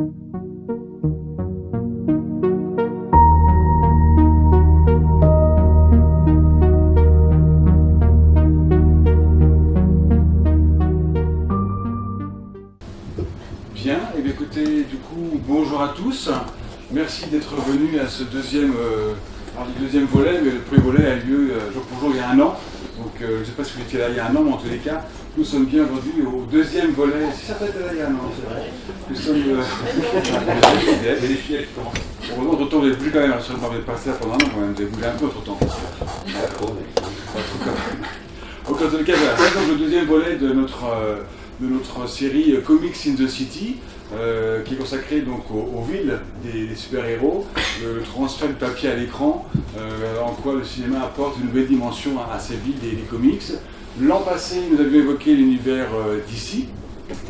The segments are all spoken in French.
Bien, et bien écoutez, du coup, bonjour à tous. Merci d'être venus à ce deuxième volet, mais le premier volet a lieu jour pour jour il y a un an. Donc je ne sais pas si vous étiez là il y a un an, mais en tous les cas, nous sommes bien aujourd'hui au deuxième volet. Si certains étaient là il y a un an, c'est vrai. Nous sommes. Il y a des filles qui commencent. Heureusement, entre-temps, vous avez bougé quand même, vous avez passé là pendant un an quand même, vous avez bougé un peu entre-temps. Donc en tous les cas, voilà, c'est donc le deuxième volet de notre série Comics in the City, qui est consacrée donc aux villes des super-héros, le transfert du papier à l'écran, en quoi le cinéma apporte une nouvelle dimension à ces villes des comics. L'an passé, nous avions évoqué l'univers DC,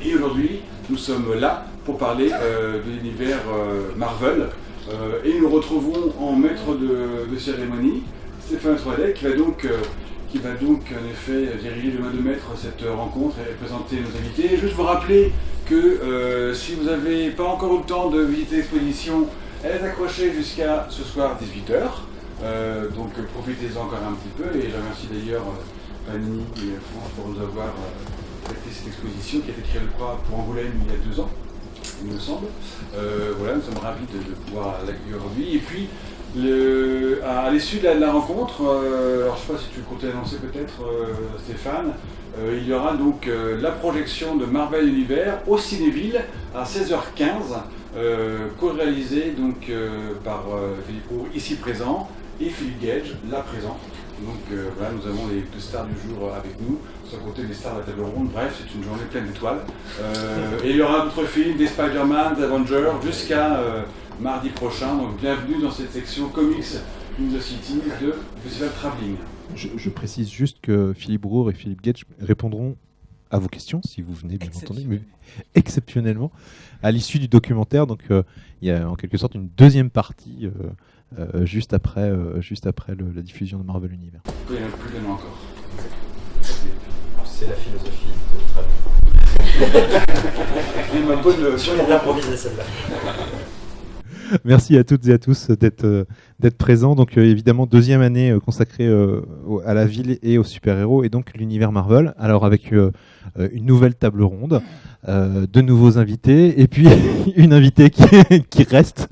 et aujourd'hui, nous sommes là pour parler de l'univers Marvel. Et nous retrouvons en maître de cérémonie Stéphane Troidet, qui va donc en effet diriger le main de maître cette rencontre et présenter nos invités. Juste vous rappeler que si vous n'avez pas encore eu le temps de visiter l'exposition, elle est accrochée jusqu'à ce soir 18h. Donc profitez-en encore un petit peu, et je remercie d'ailleurs Panini et France pour nous avoir prêté cette exposition qui a été créée, je crois, pour Angoulême il y a 2 ans, il me semble. Voilà, nous sommes ravis de pouvoir l'accueillir aujourd'hui. Et puis, à l'issue de la rencontre, alors je ne sais pas si tu comptais annoncer peut-être, Stéphane, il y aura donc la projection de Marvel Univers au Cinéville à 16h15, co-réalisée donc par Philippe Roux, ici présent, et Philippe Gage, là présent. Donc voilà, nous avons les 2 stars du jour avec nous, sans compter les stars de la table ronde. Bref, c'est une journée pleine d'étoiles. Et il y aura d'autres films, des Spider-Man, des Avengers, jusqu'à mardi prochain. Donc bienvenue dans cette section Comics in the City de Festival Travelling. Je précise juste que Philippe Roux et Philippe Gage répondront à vos questions, si vous venez, bien entendu, mais exceptionnellement, à l'issue du documentaire. Donc il y a en quelque sorte une deuxième partie juste après la diffusion de Marvel Univers. Il y en a plus d'un encore. C'est la philosophie de Travelling. Sur l'improviser celle-là. Merci à toutes et à tous d'être présents. Donc évidemment, deuxième année consacrée à la ville et aux super-héros, et donc l'univers Marvel. Alors avec une nouvelle table ronde, 2 nouveaux invités, et puis une invitée qui reste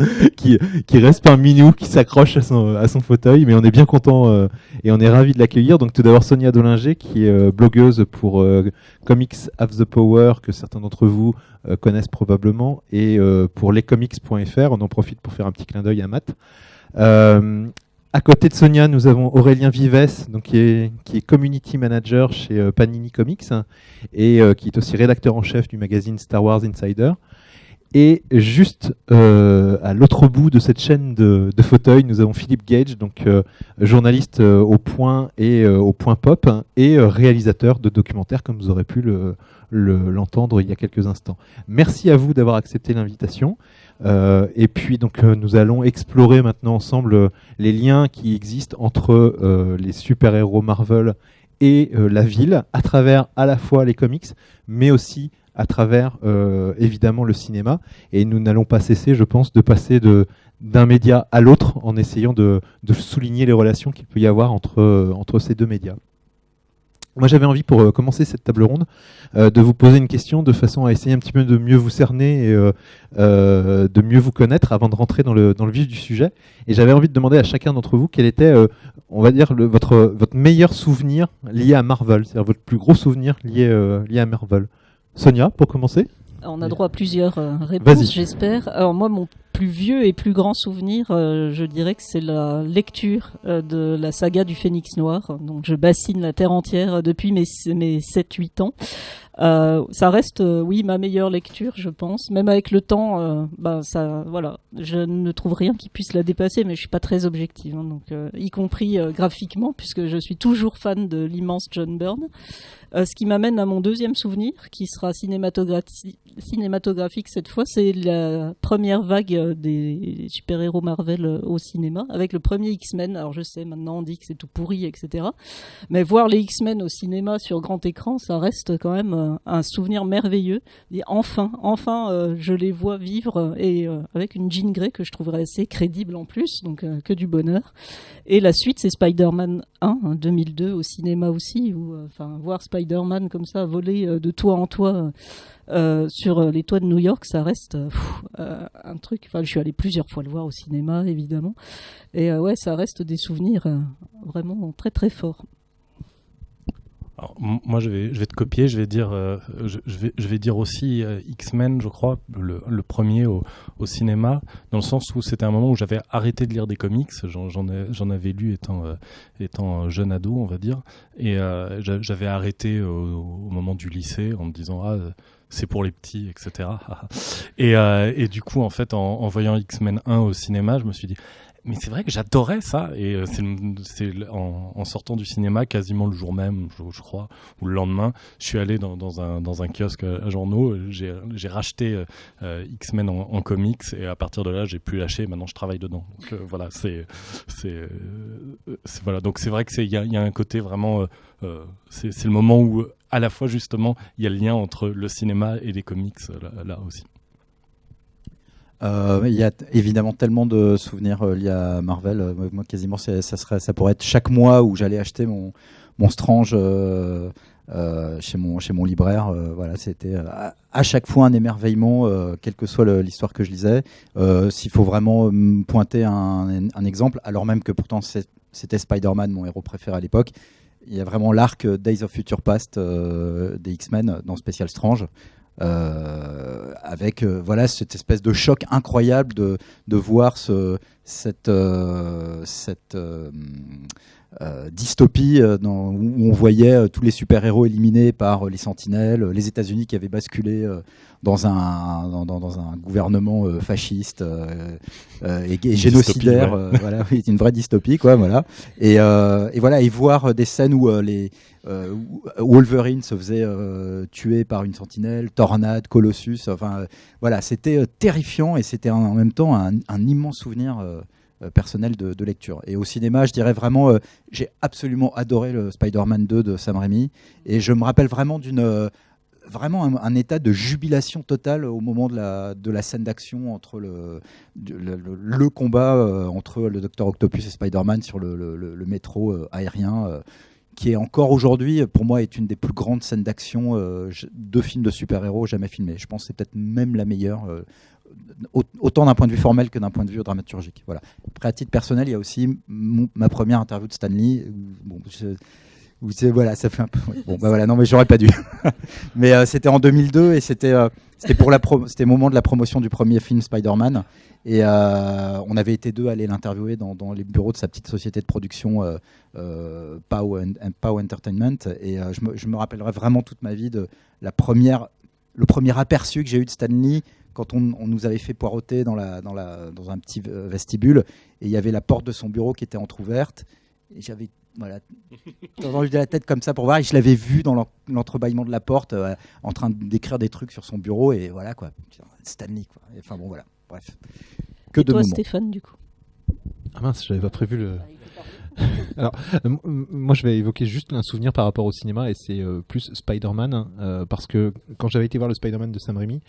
parmi nous, qui s'accroche à son fauteuil, mais on est bien content et on est ravis de l'accueillir. Donc tout d'abord Sonia Dolinger, qui est blogueuse pour Comics Have the Power, que certains d'entre vous connaissent probablement, et pour lescomics.fr. On en profite pour faire un petit clin d'œil à Matt. À côté de Sonia, nous avons Aurélien Vives, donc qui est community manager chez Panini Comics, et qui est aussi rédacteur en chef du magazine Star Wars Insider. Et juste à l'autre bout de cette chaîne de fauteuils, nous avons Philippe Gage, donc journaliste au Point et au Point Pop, et réalisateur de documentaires, comme vous aurez pu l'entendre il y a quelques instants. Merci à vous d'avoir accepté l'invitation. Et puis donc nous allons explorer maintenant ensemble les liens qui existent entre les super-héros Marvel et la ville, à travers à la fois les comics, mais aussi à travers évidemment le cinéma. Et nous n'allons pas cesser, je pense, de passer d'un média à l'autre en essayant de souligner les relations qu'il peut y avoir entre ces 2 médias. Moi, j'avais envie, pour commencer cette table ronde, de vous poser une question de façon à essayer un petit peu de mieux vous cerner et de mieux vous connaître avant de rentrer dans le vif du sujet. Et j'avais envie de demander à chacun d'entre vous quel était, on va dire, votre meilleur souvenir lié à Marvel, c'est-à-dire votre plus gros souvenir lié à Marvel. Sonia, pour commencer. On a droit à plusieurs réponses, j'espère. Alors moi, mon plus vieux et plus grand souvenir, je dirais que c'est la lecture de la saga du Phénix Noir. Donc je bassine la Terre entière depuis mes 7-8 ans. Ça reste, oui, ma meilleure lecture, je pense. Même avec le temps, ça, voilà, je ne trouve rien qui puisse la dépasser, mais je suis pas très objective, hein, donc y compris graphiquement, puisque je suis toujours fan de l'immense John Byrne. Ce qui m'amène à mon deuxième souvenir, qui sera cinématographique cette fois, c'est la première vague des super-héros Marvel au cinéma, avec le premier X-Men. Alors je sais, maintenant on dit que c'est tout pourri, etc. Mais voir les X-Men au cinéma sur grand écran, ça reste quand même un souvenir merveilleux. Et enfin, je les vois vivre et avec une Jean Grey que je trouverais assez crédible en plus, donc que du bonheur. Et la suite, c'est Spider-Man 1, 2002 au cinéma aussi, où voir Spider-Man comme ça voler de toit en toit sur les toits de New York, ça reste un truc. Enfin, je suis allé plusieurs fois le voir au cinéma, évidemment, et ouais, ça reste des souvenirs vraiment très très forts. Alors, moi, je vais te copier. Je vais dire, je vais dire aussi X-Men, je crois, le premier au cinéma, dans le sens où c'était un moment où j'avais arrêté de lire des comics. J'en avais lu étant jeune ado, on va dire, et j'avais arrêté au moment du lycée en me disant c'est pour les petits, etc. Et du coup, en fait, en voyant X-Men 1 au cinéma, je me suis dit, mais c'est vrai que j'adorais ça. Et c'est en sortant du cinéma, quasiment le jour même, je crois, ou le lendemain, je suis allé dans un kiosque à journaux, j'ai racheté X-Men en comics, et à partir de là, j'ai pu lâcher. Maintenant, je travaille dedans. Donc voilà, voilà. Donc c'est vrai que il y a un côté vraiment, c'est le moment où à la fois justement il y a le lien entre le cinéma et les comics là aussi. Il y a évidemment tellement de souvenirs liés à Marvel. Moi, quasiment, ça pourrait être chaque mois où j'allais acheter mon Strange chez mon libraire. Voilà, c'était à chaque fois un émerveillement, quelle que soit l'histoire que je lisais. S'il faut vraiment pointer un exemple, alors même que pourtant c'était Spider-Man, mon héros préféré à l'époque. Il y a vraiment l'arc Days of Future Past des X-Men dans Special Strange. Avec voilà cette espèce de choc incroyable de voir cette dystopie où on voyait tous les super-héros éliminés par les sentinelles, les États-Unis qui avaient basculé dans un gouvernement fasciste et génocidaire. Voilà, oui, une vraie dystopie, quoi. Voilà. Et voilà, et voir des scènes où Wolverine se faisait tuer par une sentinelle, Tornade, Colossus. Enfin, voilà, c'était terrifiant et c'était en même temps un immense souvenir. Personnel de lecture. Et au cinéma, je dirais vraiment, j'ai absolument adoré le Spider-Man 2 de Sam Raimi, et je me rappelle vraiment vraiment un état de jubilation totale au moment de la scène d'action entre le combat entre le Dr Octopus et Spider-Man sur le métro aérien, qui est encore aujourd'hui, pour moi, est une des plus grandes scènes d'action de films de super-héros jamais filmés. Je pense que c'est peut-être même la meilleure, autant d'un point de vue formel que d'un point de vue dramaturgique. Voilà. Après, à titre personnel, il y a aussi ma première interview de Stan Lee. Bon, voilà, ça fait un peu. Bon, bah voilà, non, mais j'aurais pas dû. Mais c'était en 2002 et c'était le moment de la promotion du premier film Spider-Man. Et on avait été deux à aller l'interviewer dans les bureaux de sa petite société de production Pow Entertainment. Et je me rappellerai vraiment toute ma vie de le premier aperçu que j'ai eu de Stan Lee quand on nous avait fait poireauter dans un petit vestibule, et il y avait la porte de son bureau qui était entrouverte, et j'avais tendu la tête comme ça pour voir, et je l'avais vu dans l'entrebâillement de la porte en train d'écrire des trucs sur son bureau, et voilà quoi, Stan Lee quoi. Enfin bon voilà, bref. Que et de toi moments. Stéphane du coup. Ah mince, j'avais pas prévu le... Alors, moi je vais évoquer juste un souvenir par rapport au cinéma, et c'est plus Spider-Man, parce que quand j'avais été voir le Spider-Man de Sam Raimi,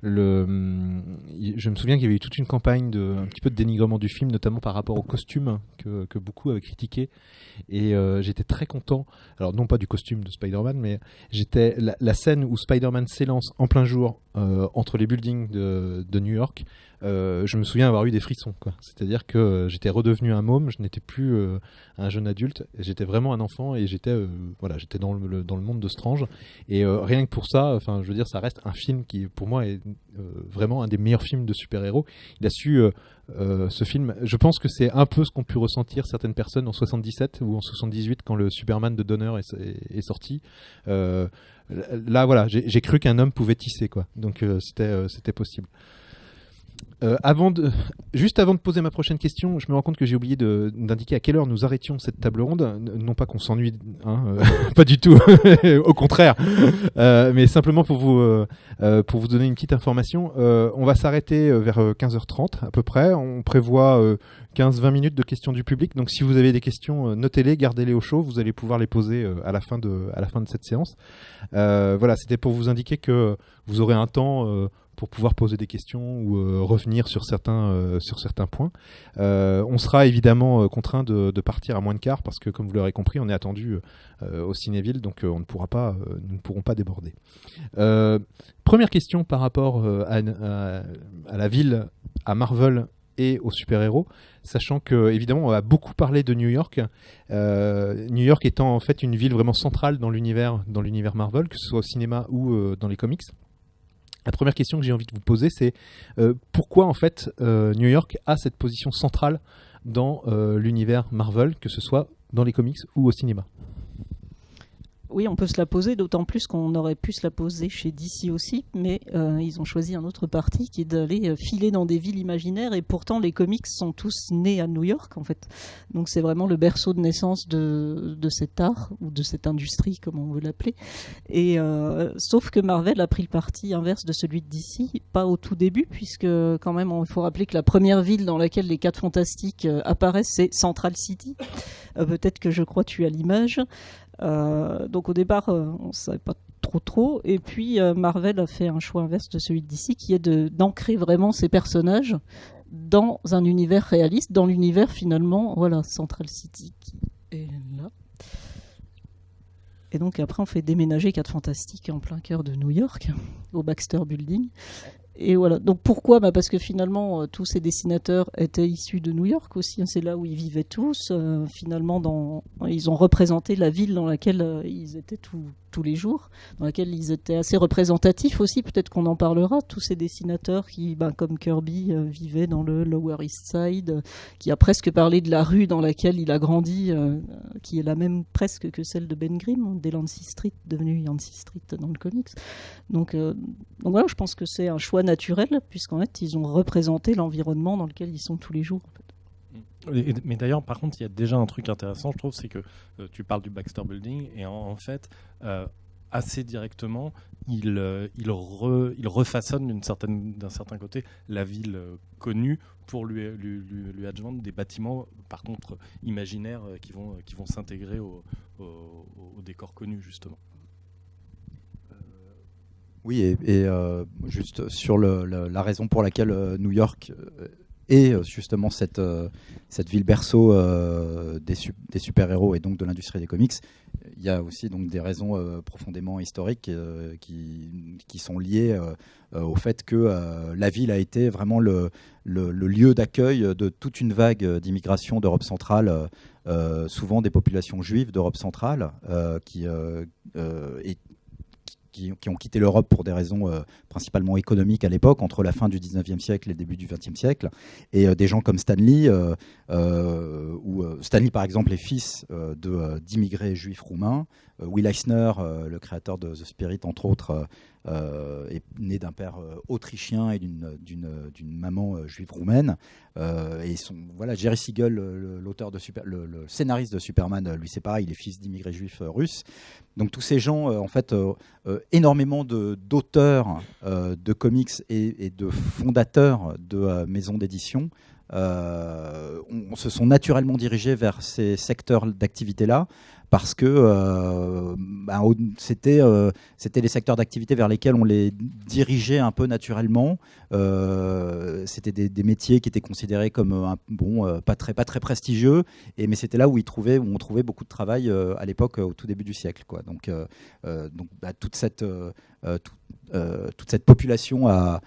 je me souviens qu'il y avait eu toute une campagne un petit peu de dénigrement du film, notamment par rapport au costume que beaucoup avaient critiqué, et j'étais très content, alors non pas du costume de Spider-Man, mais la scène où Spider-Man s'élance en plein jour entre les buildings de New York. Je me souviens avoir eu des frissons, quoi. C'est-à-dire que j'étais redevenu un môme, je n'étais plus un jeune adulte, j'étais vraiment un enfant, et j'étais dans le monde de Strange, et rien que pour ça, enfin je veux dire, ça reste un film qui pour moi est vraiment un des meilleurs films de super-héros. Il a su ce film, je pense que c'est un peu ce qu'ont pu ressentir certaines personnes en 77 ou en 78 quand le Superman de Donner est sorti. Là voilà, j'ai cru qu'un homme pouvait tisser, quoi. Donc c'était possible. Juste avant de poser ma prochaine question, je me rends compte que j'ai oublié d'indiquer à quelle heure nous arrêtions cette table ronde. Non pas qu'on s'ennuie, pas du tout, au contraire, mais simplement pour vous donner une petite information. On va s'arrêter vers 15h30 à peu près. On prévoit 15-20 minutes de questions du public. Donc si vous avez des questions, notez-les, gardez-les au chaud. Vous allez pouvoir les poser à la fin de cette séance. Voilà, c'était pour vous indiquer que vous aurez un temps pour pouvoir poser des questions ou revenir sur certains points. On sera évidemment contraint de partir à moins de quart parce que, comme vous l'aurez compris, on est attendu au Cinéville, donc nous ne pourrons pas déborder. Première question par rapport à la ville, à Marvel et aux super-héros, sachant que évidemment on va beaucoup parler de New York. New York étant en fait une ville vraiment centrale dans l'univers Marvel, que ce soit au cinéma ou dans les comics. La première question que j'ai envie de vous poser, c'est pourquoi en fait New York a cette position centrale dans l'univers Marvel, que ce soit dans les comics ou au cinéma? Oui, on peut se la poser, d'autant plus qu'on aurait pu se la poser chez DC aussi, mais ils ont choisi un autre parti qui est d'aller filer dans des villes imaginaires, et pourtant les comics sont tous nés à New York en fait. Donc c'est vraiment le berceau de naissance de cet art, ou de cette industrie comme on veut l'appeler. Et sauf que Marvel a pris le parti inverse de celui de DC, pas au tout début, puisque quand même il faut rappeler que la première ville dans laquelle les 4 Fantastiques apparaissent, c'est Central City. Peut-être que je crois tu as l'image. Donc au départ, on ne savait pas trop. Et puis Marvel a fait un choix inverse de celui de DC, qui est d'ancrer vraiment ces personnages dans un univers réaliste, dans l'univers finalement, voilà, Central City qui est là. Et donc après, on fait déménager 4 Fantastiques en plein cœur de New York, au Baxter Building. Et voilà. Donc pourquoi ? Parce que finalement, tous ces dessinateurs étaient issus de New York aussi. C'est là où ils vivaient tous. Finalement, ils ont représenté la ville dans laquelle ils étaient tous les jours, dans laquelle ils étaient assez représentatifs aussi. Peut-être qu'on en parlera. Tous ces dessinateurs qui, comme Kirby, vivaient dans le Lower East Side, qui a presque parlé de la rue dans laquelle il a grandi, qui est la même presque que celle de Ben Grimm, Delancey Street, devenue Yancey Street dans le comics. Donc voilà, je pense que c'est un choix naturel, puisqu'en fait, ils ont représenté l'environnement dans lequel ils sont tous les jours. En fait. Mais d'ailleurs, par contre, il y a déjà un truc intéressant, je trouve, c'est que tu parles du Baxter Building, et en fait, assez directement, il refaçonne d'un certain côté la ville connue pour lui adjoindre des bâtiments, par contre, imaginaires qui vont s'intégrer au décor connu, justement. Oui, et juste sur la raison pour laquelle New York est justement cette ville berceau des super-héros et donc de l'industrie des comics, il y a aussi donc des raisons profondément historiques qui sont liées au fait que la ville a été vraiment le lieu d'accueil de toute une vague d'immigration d'Europe centrale, souvent des populations juives d'Europe centrale, qui ont quitté l'Europe pour des raisons principalement économiques à l'époque, entre la fin du 19e siècle et le début du 20e siècle. Et des gens comme Stanley, Stanley par exemple est fils d'immigrés juifs roumains. Will Eisner, le créateur de The Spirit entre autres, est né d'un père autrichien et d'une maman juive roumaine. Et Jerry Siegel, l'auteur le scénariste de Superman, lui c'est pareil, il est fils d'immigrés juifs russes. Donc tous ces gens, en fait, énormément d'auteurs de comics et de fondateurs de maisons d'édition se sont naturellement dirigés vers ces secteurs d'activité-là, parce que c'était les secteurs d'activité vers lesquels on les dirigeait un peu naturellement. C'était des métiers qui étaient considérés comme pas très prestigieux, mais c'était là où on trouvait beaucoup de travail à l'époque, au tout début du siècle, quoi. Donc toute cette population a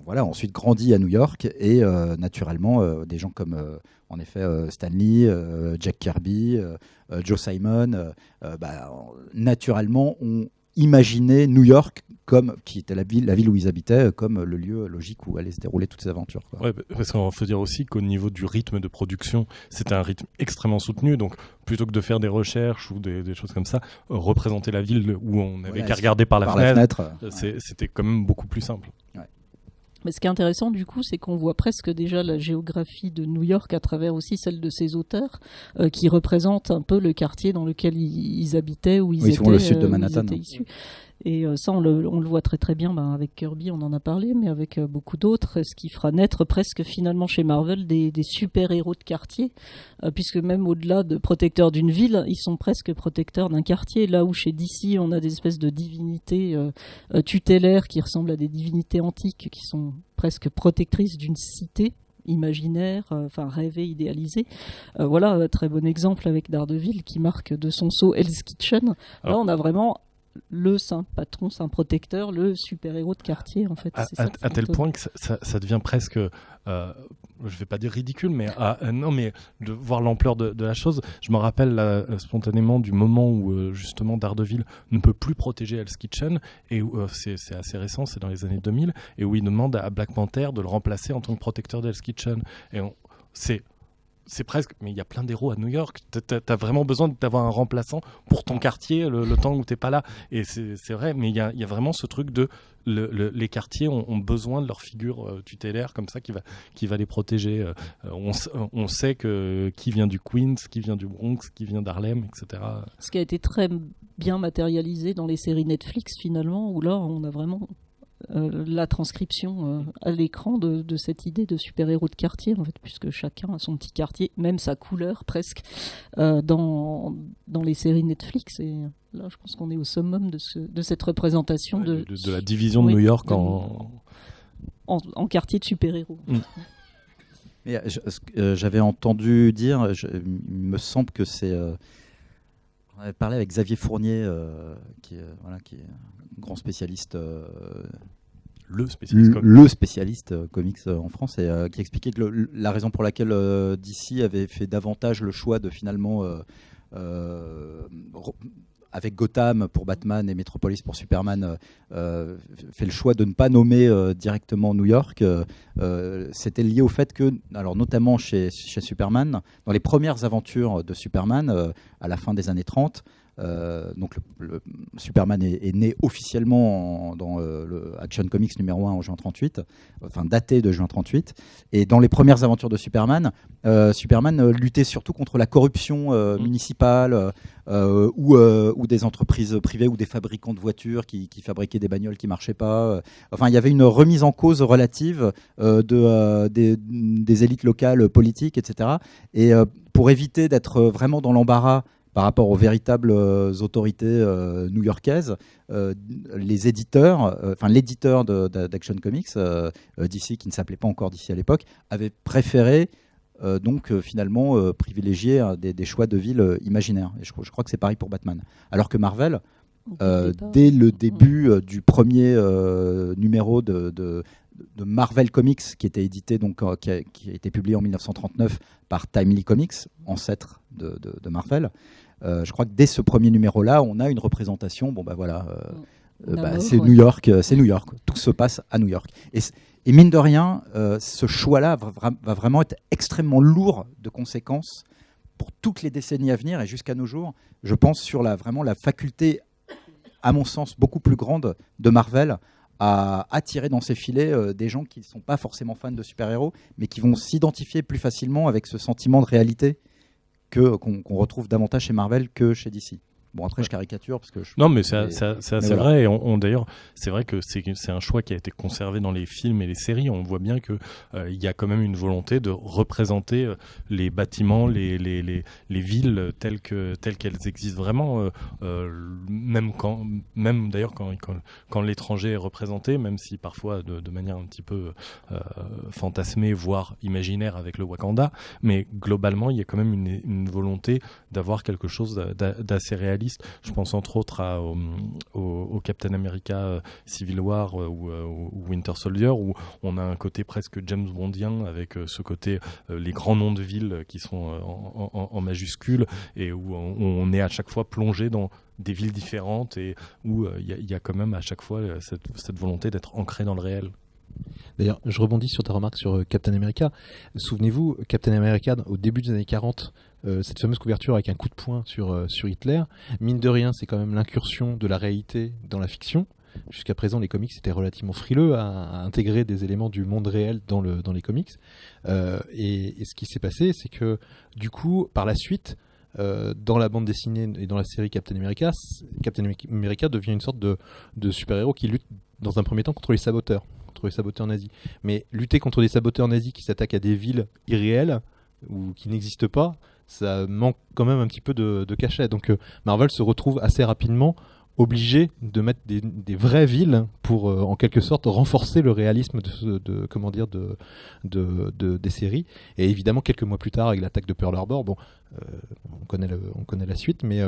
ensuite grandi à New York, et naturellement des gens comme en effet Stan Lee, Jack Kirby, Joe Simon, naturellement ont imaginé New York qui était la ville où ils habitaient, comme le lieu logique où allaient se dérouler toutes ces aventures, quoi. Ouais, parce qu'il faut dire aussi qu'au niveau du rythme de production, c'était un rythme extrêmement soutenu. Donc plutôt que de faire des recherches ou des choses comme ça, représenter la ville où on avait qu'à regarder par la fenêtre, c'était quand même beaucoup plus simple. Ouais. Mais ce qui est intéressant du coup, c'est qu'on voit presque déjà la géographie de New York à travers aussi celle de ses auteurs, qui représentent un peu le quartier dans lequel ils habitaient, où ils étaient, le sud de Manhattan. Issus. Et ça, on le voit très très bien avec Kirby, on en a parlé, mais avec beaucoup d'autres, ce qui fera naître presque finalement chez Marvel des super-héros de quartier, puisque même au-delà de protecteurs d'une ville, ils sont presque protecteurs d'un quartier, là où chez DC, on a des espèces de divinités tutélaires qui ressemblent à des divinités antiques, qui sont presque protectrices d'une cité imaginaire, rêvé, idéalisé. Voilà, très bon exemple avec Daredevil qui marque de son sceau Hell's Kitchen. Là, on a vraiment le saint patron, saint protecteur, le super-héros de quartier, en fait. À tel point que ça devient presque, je vais pas dire ridicule, mais non, mais de voir l'ampleur de la chose. Je me rappelle spontanément du moment où justement Daredevil ne peut plus protéger Hell's Kitchen, et où c'est assez récent, c'est dans les années 2000, et où il demande à Black Panther de le remplacer en tant que protecteur d'Hell's Kitchen. Et c'est presque, mais il y a plein d'héros à New York. T'as vraiment besoin d'avoir un remplaçant pour ton quartier le temps où t'es pas là. Et c'est vrai, mais il y a vraiment ce truc de les quartiers ont besoin de leur figure tutélaire comme ça qui va les protéger. On sait qui vient du Queens, qui vient du Bronx, qui vient d'Harlem, etc. Ce qui a été très bien matérialisé dans les séries Netflix finalement, où là on a vraiment la transcription à l'écran de cette idée de super-héros de quartier, en fait, puisque chacun a son petit quartier, même sa couleur presque, dans les séries Netflix. Et là, je pense qu'on est au summum de cette représentation de la division de New York en quartier de super-héros. Mais j'avais entendu dire, il me semble que c'est... on avait parlé avec Xavier Fournier, qui est un grand spécialiste... le spécialiste comics en France, et qui expliquait que la raison pour laquelle DC avait fait davantage le choix de finalement avec Gotham pour Batman et Metropolis pour Superman, fait le choix de ne pas nommer directement New York, c'était lié au fait que, alors notamment chez Superman, dans les premières aventures de Superman, à la fin des années 30, donc le Superman est né officiellement dans le Action Comics numéro 1 en juin 38, enfin daté de juin 38, et dans les premières aventures de Superman, Superman luttait surtout contre la corruption municipale ou des entreprises privées ou des fabricants de voitures qui fabriquaient des bagnoles qui marchaient pas. Enfin, il y avait une remise en cause relative des élites locales politiques, etc. Et pour éviter d'être vraiment dans l'embarras par rapport aux véritables autorités new-yorkaises, les éditeurs, l'éditeur d'Action Comics, DC, qui ne s'appelait pas encore DC à l'époque, avait préféré finalement privilégier des choix de villes imaginaires. Et je crois que c'est pareil pour Batman. Alors que Marvel, dès le début du premier numéro de Marvel Comics, qui était édité, qui a été publié en 1939 par Timely Comics, ancêtre de Marvel. Je crois que dès ce premier numéro-là, on a une représentation. C'est New York, Tout se passe à New York. Et mine de rien, ce choix-là va vraiment être extrêmement lourd de conséquences pour toutes les décennies à venir et jusqu'à nos jours. Je pense sur vraiment la faculté, à mon sens, beaucoup plus grande de Marvel à attirer dans ses filets des gens qui ne sont pas forcément fans de super-héros, mais qui vont s'identifier plus facilement avec ce sentiment de réalité qu'on retrouve davantage chez Marvel que chez DC. Bon, après, je caricature parce que non, mais c'est assez vrai. Et d'ailleurs, c'est vrai que c'est un choix qui a été conservé dans les films et les séries. On voit bien que il y a quand même une volonté de représenter les bâtiments, les villes telles qu'elles existent vraiment. Même d'ailleurs quand l'étranger est représenté, même si parfois de manière un petit peu fantasmée, voire imaginaire avec le Wakanda. Mais globalement, il y a quand même une volonté d'avoir quelque chose d'assez réaliste. Je pense entre autres au Captain America Civil War ou Winter Soldier, où on a un côté presque James Bondien avec ce côté les grands noms de villes qui sont en majuscules, et où on est à chaque fois plongé dans des villes différentes, et où il y a quand même à chaque fois cette volonté d'être ancré dans le réel. D'ailleurs, je rebondis sur ta remarque sur Captain America. Souvenez-vous, Captain America, au début des années 40, cette fameuse couverture avec un coup de poing sur Hitler, mine de rien, c'est quand même l'incursion de la réalité dans la fiction. jusqu'à présent les comics étaient relativement frileux à intégrer des éléments du monde réel dans les comics. Et ce qui s'est passé, c'est que du coup, par la suite, dans la bande dessinée et dans la série Captain America devient une sorte de super-héros qui lutte dans un premier temps contre les saboteurs nazis. Mais lutter contre des saboteurs nazis qui s'attaquent à des villes irréelles ou qui n'existent pas, ça manque quand même un petit peu de cachet. Donc Marvel se retrouve assez rapidement obligé de mettre des vraies villes pour en quelque sorte renforcer le réalisme des séries. Et évidemment quelques mois plus tard avec l'attaque de Pearl Harbor, on connaît la suite, mais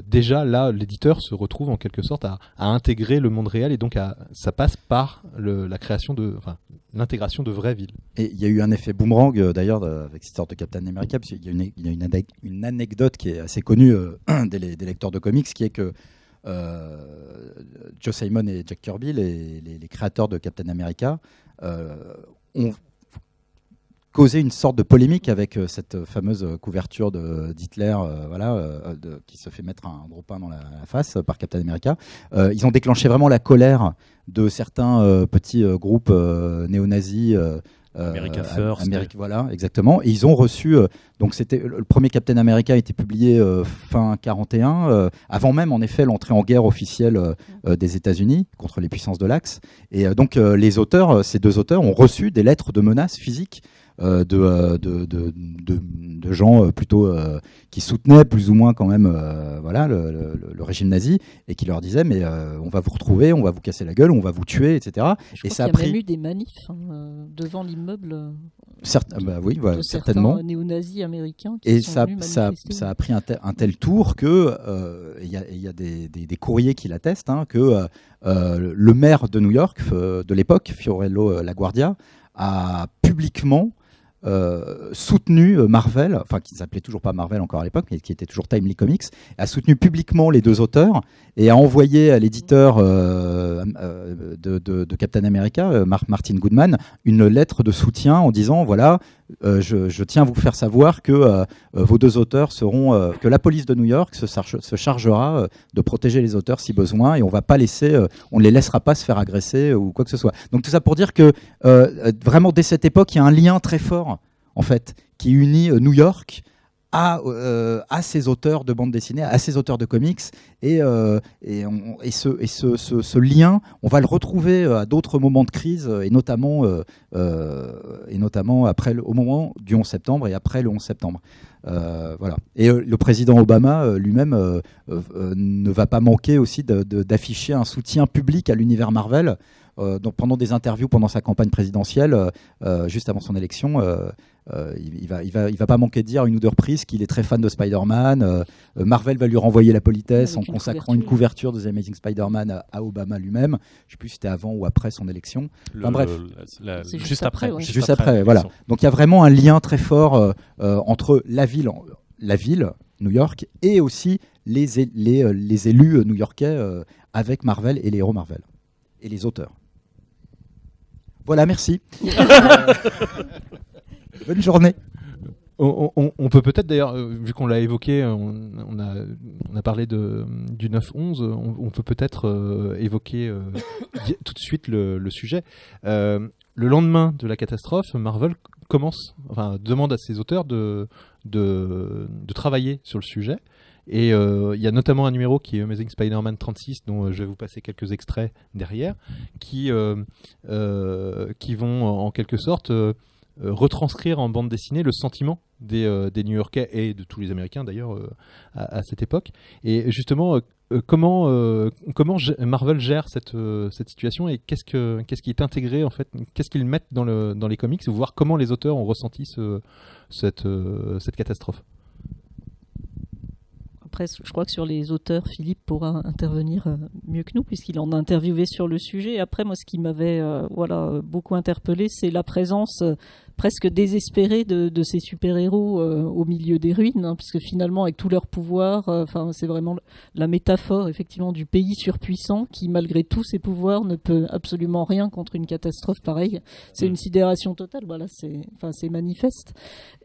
déjà là l'éditeur se retrouve en quelque sorte à intégrer le monde réel, et donc ça passe par la création l'intégration de vraies villes. Et il y a eu un effet boomerang d'ailleurs avec cette histoire de Captain America, parce qu'il y a une anecdote qui est assez connue des lecteurs de comics, qui est que Joe Simon et Jack Kirby, les créateurs de Captain America, ont causé une sorte de polémique avec cette fameuse couverture d'Hitler qui se fait mettre un gros pain dans la face par Captain America. Ils ont déclenché vraiment la colère de certains petits groupes néo-nazis. America First. Voilà, exactement. Et ils ont reçu. Donc, le premier Captain America a été publié fin 41, avant même, en effet, l'entrée en guerre officielle des États-Unis contre les puissances de l'Axe. Et donc, ces deux auteurs ont reçu des lettres de menaces physiques de gens plutôt qui soutenaient plus ou moins quand même le régime nazi, et qui leur disaient mais on va vous retrouver, on va vous casser la gueule, on va vous tuer, etc. Et ça a même eu des manifs devant l'immeuble. Certainement. Néo-nazis américains qui et sont ça, venus ça a pris un tel tour que il y a des courriers qui l'attestent, que le maire de New York de l'époque, Fiorello LaGuardia, a publiquement soutenu Marvel, enfin qui ne s'appelait toujours pas Marvel encore à l'époque, mais qui était toujours Timely Comics, a soutenu publiquement les deux auteurs et a envoyé à l'éditeur de Captain America, Martin Goodman, une lettre de soutien en disant voilà, je tiens à vous faire savoir que vos deux auteurs seront, que la police de New York se chargera de protéger les auteurs si besoin, et on ne les laissera pas se faire agresser ou quoi que ce soit. Donc tout ça pour dire que vraiment dès cette époque, il y a un lien très fort en fait qui unit New York à ces auteurs de bande dessinée, à ces auteurs de comics, et ce lien, on va le retrouver à d'autres moments de crise, et notamment après au moment du 11 septembre et après le 11 septembre. Voilà. Et le président Obama lui-même ne va pas manquer aussi d'afficher un soutien public à l'univers Marvel. Donc pendant des interviews pendant sa campagne présidentielle, juste avant son élection, il va pas manquer de dire à une ou deux reprises qu'il est très fan de Spider-Man. Marvel va lui renvoyer la politesse en consacrant une couverture de The Amazing Spider-Man à Obama lui-même. Je sais plus si c'était avant ou après son élection. Juste après. Juste après, voilà. Donc il y a vraiment un lien très fort entre la ville, New York, et aussi les élus new-yorkais avec Marvel et les héros Marvel et les auteurs. Voilà, merci. Bonne journée. On peut peut-être d'ailleurs, vu qu'on l'a évoqué, on a parlé du 9-11, on peut peut-être évoquer tout de suite le sujet. Le lendemain de la catastrophe, Marvel demande à ses auteurs de travailler sur le sujet. Et il y a notamment un numéro qui est Amazing Spider-Man 36, dont je vais vous passer quelques extraits derrière, qui vont en quelque sorte retranscrire en bande dessinée le sentiment des New-Yorkais et de tous les Américains d'ailleurs à cette époque. Et justement, comment Marvel gère cette situation, et qu'est-ce qui est intégré en fait, qu'est-ce qu'ils mettent dans les comics, voir comment les auteurs ont ressenti cette catastrophe. Après, je crois que sur les auteurs, Philippe pourra intervenir mieux que nous, puisqu'il en a interviewé sur le sujet. Après, moi, ce qui m'avait beaucoup interpellé, c'est la présence presque désespérée de ces super-héros au milieu des ruines, puisque finalement, avec tous leurs pouvoirs, c'est vraiment la métaphore effectivement du pays surpuissant qui, malgré tous ses pouvoirs, ne peut absolument rien contre une catastrophe pareille. C'est une sidération totale. Voilà, c'est manifeste.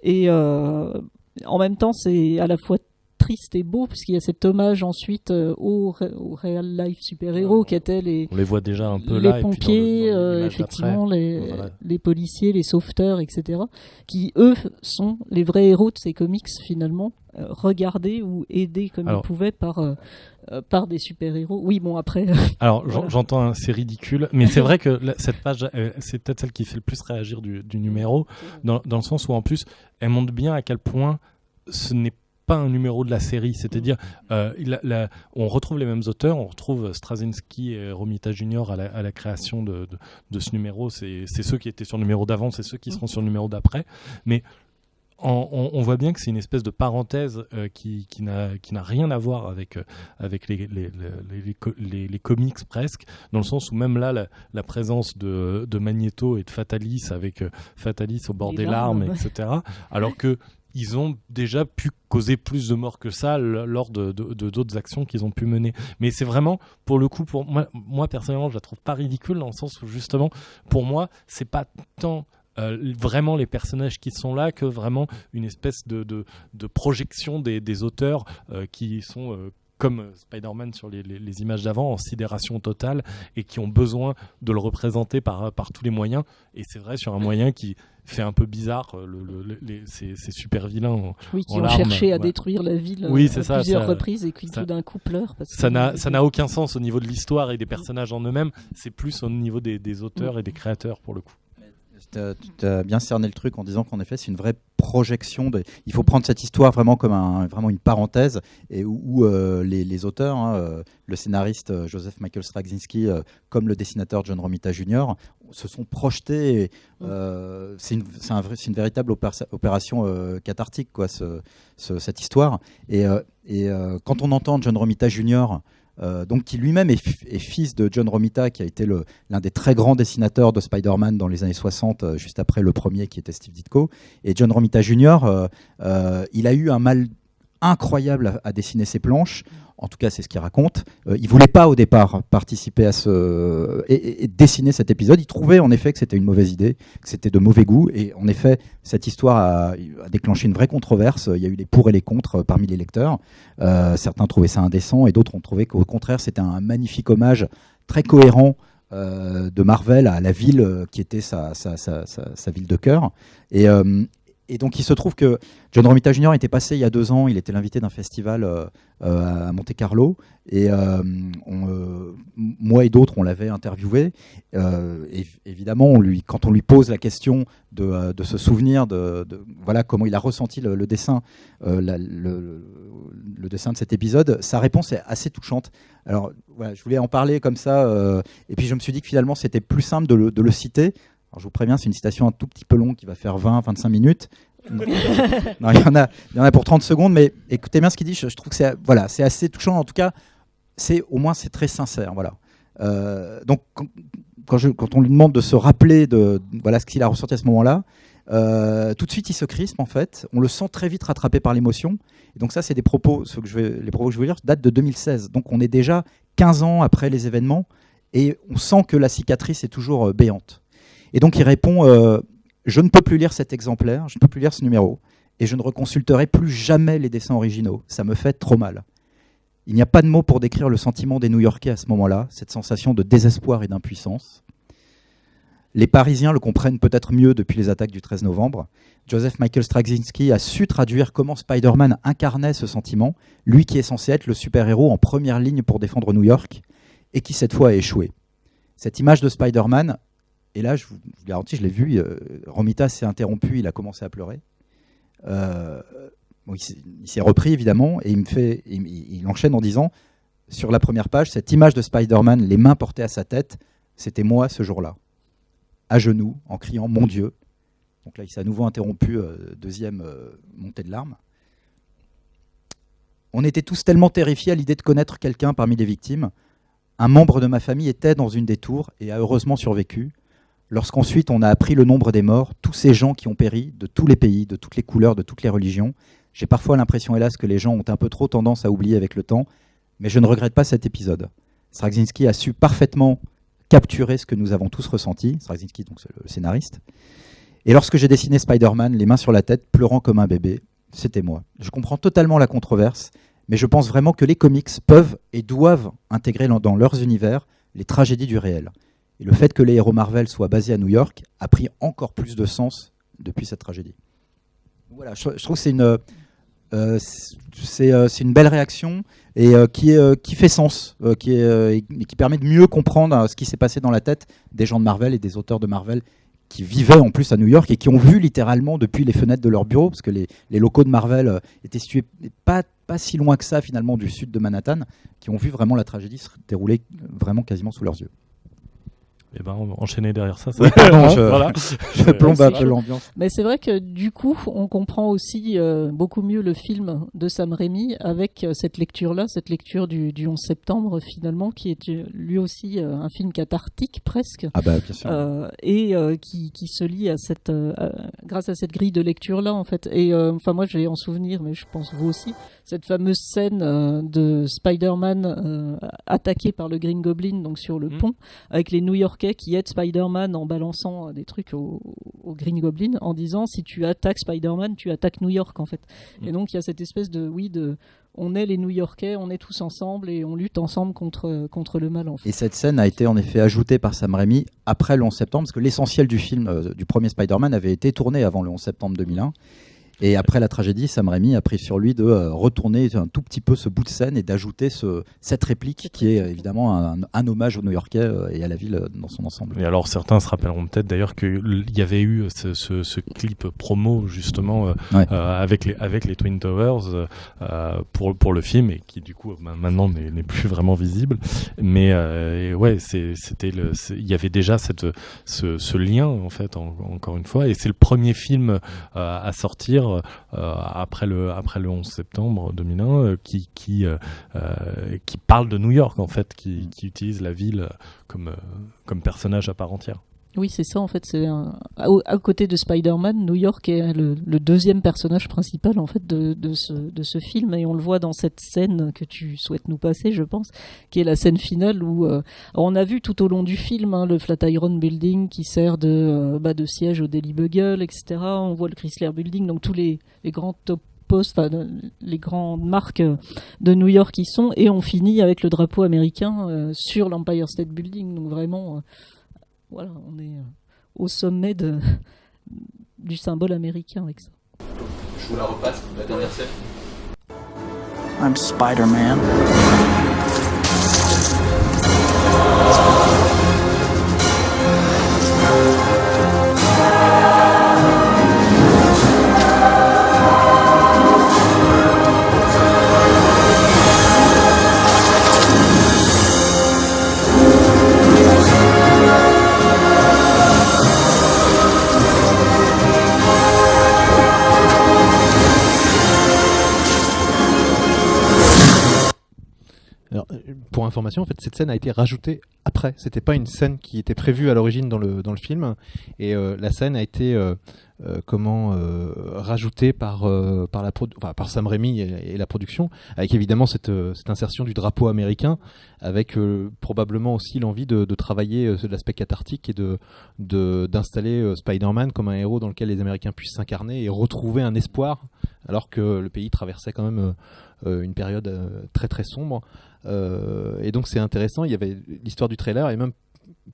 Et en même temps, c'est à la fois triste et beau, puisqu'il y a cet hommage ensuite au real life super-héros qui étaient on les voit déjà un peu les là, pompiers, et puis dans l'image effectivement, d'après, les policiers, les sauveteurs, etc., qui, eux, sont les vrais héros de ces comics, finalement, regardés ou aidés comme ils pouvaient par des super-héros. Oui, bon, après... Alors, voilà. J'entends, c'est ridicule, mais c'est vrai que cette page, c'est peut-être celle qui fait le plus réagir du numéro, dans le sens où, en plus, elle montre bien à quel point ce n'est pas un numéro de la série, c'est-à-dire on retrouve les mêmes auteurs, on retrouve Straczynski et Romita Junior à la création de ce numéro, c'est ceux qui étaient sur le numéro d'avant, c'est ceux qui seront sur le numéro d'après, mais on voit bien que c'est une espèce de parenthèse qui n'a rien à voir avec les comics presque, dans le sens où même là la présence de Magneto et de Fatalis avec Fatalis au bord des larmes, etc. Alors que ils ont déjà pu causer plus de morts que ça lors de d'autres actions qu'ils ont pu mener. Mais c'est vraiment, pour le coup, pour moi personnellement, je la trouve pas ridicule, dans le sens où justement, pour moi, c'est pas tant vraiment les personnages qui sont là que vraiment une espèce de projection des auteurs qui sont comme Spider-Man sur les images d'avant, en sidération totale, et qui ont besoin de le représenter par tous les moyens. Et c'est vrai, sur un moyen qui fait un peu bizarre, ces super vilains qui ont cherché à détruire la ville à plusieurs reprises et qui tout d'un coup pleurent. Ça n'a aucun sens au niveau de l'histoire et des personnages en eux-mêmes, c'est plus au niveau des auteurs et des créateurs pour le coup. Tu as bien cerné le truc en disant qu'en effet c'est une vraie projection. Il faut prendre cette histoire vraiment comme vraiment une parenthèse, et où les auteurs, le scénariste Joseph Michael Straczynski comme le dessinateur John Romita Jr. se sont projetés. C'est une véritable opération cathartique, quoi, cette histoire. Et quand on entend John Romita Jr., donc qui lui-même est fils de John Romita, qui a été l'un des très grands dessinateurs de Spider-Man dans les années 60, juste après le premier qui était Steve Ditko. Et John Romita Jr., il a eu un mal incroyable à dessiner ses planches. En tout cas, c'est ce qu'il raconte. Il voulait pas au départ participer à et dessiner cet épisode. Il trouvait en effet que c'était une mauvaise idée, que c'était de mauvais goût. Et en effet, cette histoire a déclenché une vraie controverse. Il y a eu les pour et les contre parmi les lecteurs. Certains trouvaient ça indécent et d'autres ont trouvé qu'au contraire, c'était un magnifique hommage très cohérent de Marvel à la ville qui était sa ville de cœur. Et donc il se trouve que John Romita Jr. était passé il y a 2 ans, il était l'invité d'un festival à Monte-Carlo, et moi et d'autres on l'avait interviewé, et évidemment quand on lui pose la question de se souvenir de voilà comment il a ressenti le dessin, le dessin de cet épisode, sa réponse est assez touchante. Alors voilà, je voulais en parler comme ça, et puis je me suis dit que finalement c'était plus simple de le citer. Alors, je vous préviens, c'est une citation un tout petit peu longue qui va faire 20-25 minutes. Non, il y en a pour 30 secondes, mais écoutez bien ce qu'il dit. Je trouve que c'est assez touchant. En tout cas, au moins c'est très sincère. Voilà. Donc, quand on lui demande de se rappeler de ce qu'il a ressenti à ce moment-là, tout de suite il se crispe en fait. On le sent très vite rattrapé par l'émotion. Et donc ça, c'est les propos que je veux dire datent de 2016. Donc on est déjà 15 ans après les événements, et on sent que la cicatrice est toujours béante. Et donc il répond je ne peux plus lire cet exemplaire, je ne peux plus lire ce numéro, et je ne reconsulterai plus jamais les dessins originaux. Ça me fait trop mal. Il n'y a pas de mots pour décrire le sentiment des New-Yorkais à ce moment-là, cette sensation de désespoir et d'impuissance. Les Parisiens le comprennent peut-être mieux depuis les attaques du 13 novembre. Joseph Michael Straczynski a su traduire comment Spider-Man incarnait ce sentiment, lui qui est censé être le super-héros en première ligne pour défendre New York, et qui cette fois a échoué. Cette image de Spider-Man, et là, je vous garantis, je l'ai vu, Romita s'est interrompu, il a commencé à pleurer. Il s'est repris, évidemment, et il enchaîne en disant, sur la première page, cette image de Spider-Man, les mains portées à sa tête, c'était moi ce jour-là, à genoux, en criant « Mon Dieu ». Donc là, il s'est à nouveau interrompu, deuxième montée de larmes. On était tous tellement terrifiés à l'idée de connaître quelqu'un parmi les victimes. Un membre de ma famille était dans une des tours et a heureusement survécu. Lorsqu'ensuite on a appris le nombre des morts, tous ces gens qui ont péri, de tous les pays, de toutes les couleurs, de toutes les religions, j'ai parfois l'impression, hélas, que les gens ont un peu trop tendance à oublier avec le temps, mais je ne regrette pas cet épisode. Straczynski a su parfaitement capturer ce que nous avons tous ressenti, Straczynski, donc c'est le scénariste. Et lorsque j'ai dessiné Spider-Man, les mains sur la tête, pleurant comme un bébé, c'était moi. Je comprends totalement la controverse, mais je pense vraiment que les comics peuvent et doivent intégrer dans leurs univers les tragédies du réel. Et le fait que les héros Marvel soient basés à New York a pris encore plus de sens depuis cette tragédie. Voilà, je trouve que c'est une belle réaction et qui fait sens, et qui permet de mieux comprendre ce qui s'est passé dans la tête des gens de Marvel et des auteurs de Marvel qui vivaient en plus à New York et qui ont vu littéralement depuis les fenêtres de leur bureau, parce que les locaux de Marvel étaient situés pas si loin que ça finalement du sud de Manhattan, qui ont vu vraiment la tragédie se dérouler vraiment quasiment sous leurs yeux. Et ben, on va enchaîner derrière ça. Oui, pardon, voilà. je plombe un peu l'ambiance. Mais c'est vrai que du coup, on comprend aussi beaucoup mieux le film de Sam Raimi avec cette lecture-là, cette lecture du 11 septembre finalement, qui est lui aussi un film cathartique presque. Ah bah bien sûr. Et qui se lie à grâce à cette grille de lecture-là en fait. Et enfin moi j'ai en souvenir, mais je pense vous aussi, cette fameuse scène de Spider-Man attaqué par le Green Goblin donc sur le pont, avec les New-Yorkais qui aident Spider-Man en balançant des trucs au Green Goblin en disant si tu attaques Spider-Man, tu attaques New York en fait. Et donc il y a cette espèce on est les New-Yorkais, on est tous ensemble et on lutte ensemble contre le mal en fait. Et cette scène a été en effet ajoutée par Sam Raimi après le 11 septembre, parce que l'essentiel du film du premier Spider-Man avait été tourné avant le 11 septembre 2001. Et après la tragédie, Sam Raimi a pris sur lui de retourner un tout petit peu ce bout de scène et d'ajouter cette réplique qui est évidemment un hommage aux New-Yorkais et à la ville dans son ensemble. Et alors certains se rappelleront peut-être d'ailleurs qu'il y avait eu ce clip promo justement avec les Twin Towers pour le film et qui du coup maintenant n'est plus vraiment visible. Mais ouais, il y avait déjà ce lien en fait encore une fois, et c'est le premier film à sortir après le 11 septembre 2001 qui parle de New York en fait, qui utilise la ville comme personnage à part entière. Oui, c'est ça en fait. C'est à côté de Spider-Man, New York est le deuxième personnage principal en fait de ce film, et on le voit dans cette scène que tu souhaites nous passer, je pense, qui est la scène finale où on a vu tout au long du film le Flatiron Building qui sert de siège au Daily Bugle, etc. On voit le Chrysler Building, donc tous les grands top postes, les grandes marques de New York y sont, et on finit avec le drapeau américain sur l'Empire State Building. Donc vraiment. Voilà, on est au sommet du symbole américain avec ça. Je vous la repasse, la dernière scène. I'm Spider-Man. Alors, pour information, en fait, cette scène a été rajoutée après. C'était pas une scène qui était prévue à l'origine dans le film, et la scène a été rajoutée par Sam Raimi et la production, avec évidemment cette insertion du drapeau américain, avec probablement aussi l'envie de travailler l'aspect cathartique et d'installer Spider-Man comme un héros dans lequel les Américains puissent s'incarner et retrouver un espoir, alors que le pays traversait quand même une période très très sombre. Et donc c'est intéressant, il y avait l'histoire du trailer, et même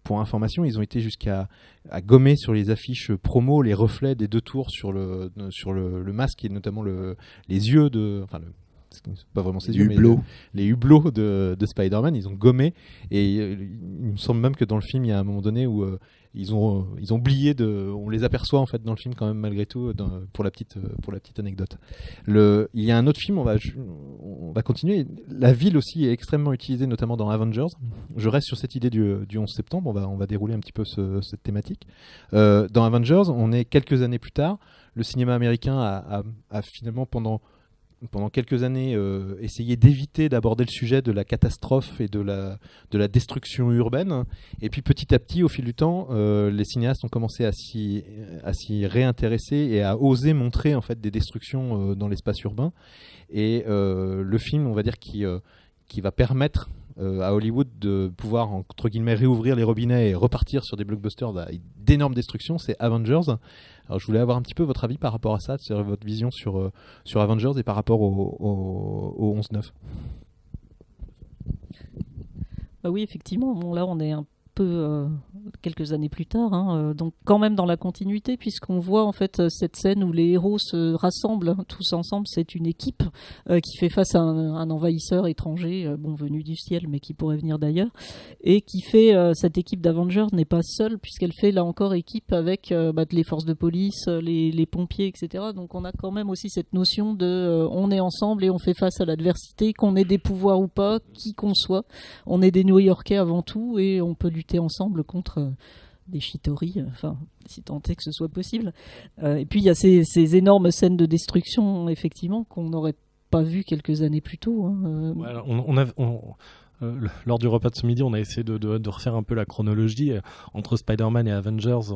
pour information, ils ont été jusqu'à gommer sur les affiches promo les reflets des deux tours sur le masque, et notamment les yeux c'est pas vraiment ses yeux, mais les hublots de Spider-Man, ils ont gommé, et il me semble même que dans le film, il y a un moment donné où ils ont oublié on les aperçoit en fait dans le film quand même malgré tout, pour la petite anecdote. Il y a un autre film, on va continuer. La ville aussi est extrêmement utilisée, notamment dans Avengers. Je reste sur cette idée du 11 septembre, on va dérouler un petit peu cette thématique. Dans Avengers, on est quelques années plus tard. Le cinéma américain a finalement pendant quelques années essayé d'éviter d'aborder le sujet de la catastrophe et de la destruction urbaine, et puis petit à petit, au fil du temps, les cinéastes ont commencé à s'y réintéresser et à oser montrer en fait des destructions dans l'espace urbain, et le film, on va dire, qui va permettre à Hollywood de pouvoir, entre guillemets, réouvrir les robinets et repartir sur des blockbusters d'énormes destructions, c'est Avengers. Alors je voulais avoir un petit peu votre avis par rapport à ça, sur votre vision sur Avengers et par rapport au 11-9. Bah oui, effectivement, bon, là on est un peu quelques années plus tard, donc quand même dans la continuité, puisqu'on voit en fait cette scène où les héros se rassemblent tous ensemble. C'est une équipe qui fait face à un envahisseur étranger, venu du ciel, mais qui pourrait venir d'ailleurs, et qui fait cette équipe d'Avengers n'est pas seule, puisqu'elle fait là encore équipe avec les forces de police, les pompiers, etc. Donc on a quand même aussi cette notion de on est ensemble et on fait face à l'adversité, qu'on ait des pouvoirs ou pas, qui qu'on soit. On est des New-Yorkais avant tout et on peut lutter ensemble contre des Chitauri, si tant est que ce soit possible. Et puis il y a ces énormes scènes de destruction, effectivement, qu'on n'aurait pas vues quelques années plus tôt. Lors du repas de ce midi, on a essayé de refaire un peu la chronologie. Entre Spider-Man et Avengers,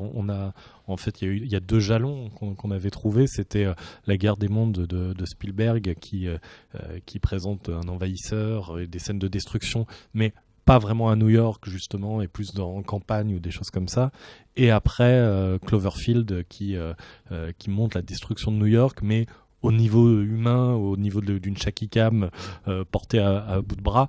il y a 2 jalons qu'on avait trouvés. C'était la guerre des mondes de Spielberg qui présente un envahisseur et des scènes de destruction, mais pas vraiment à New York justement, et plus en campagne ou des choses comme ça. Et après Cloverfield qui montre la destruction de New York, mais au niveau humain, au niveau d'une shaky cam portée à bout de bras.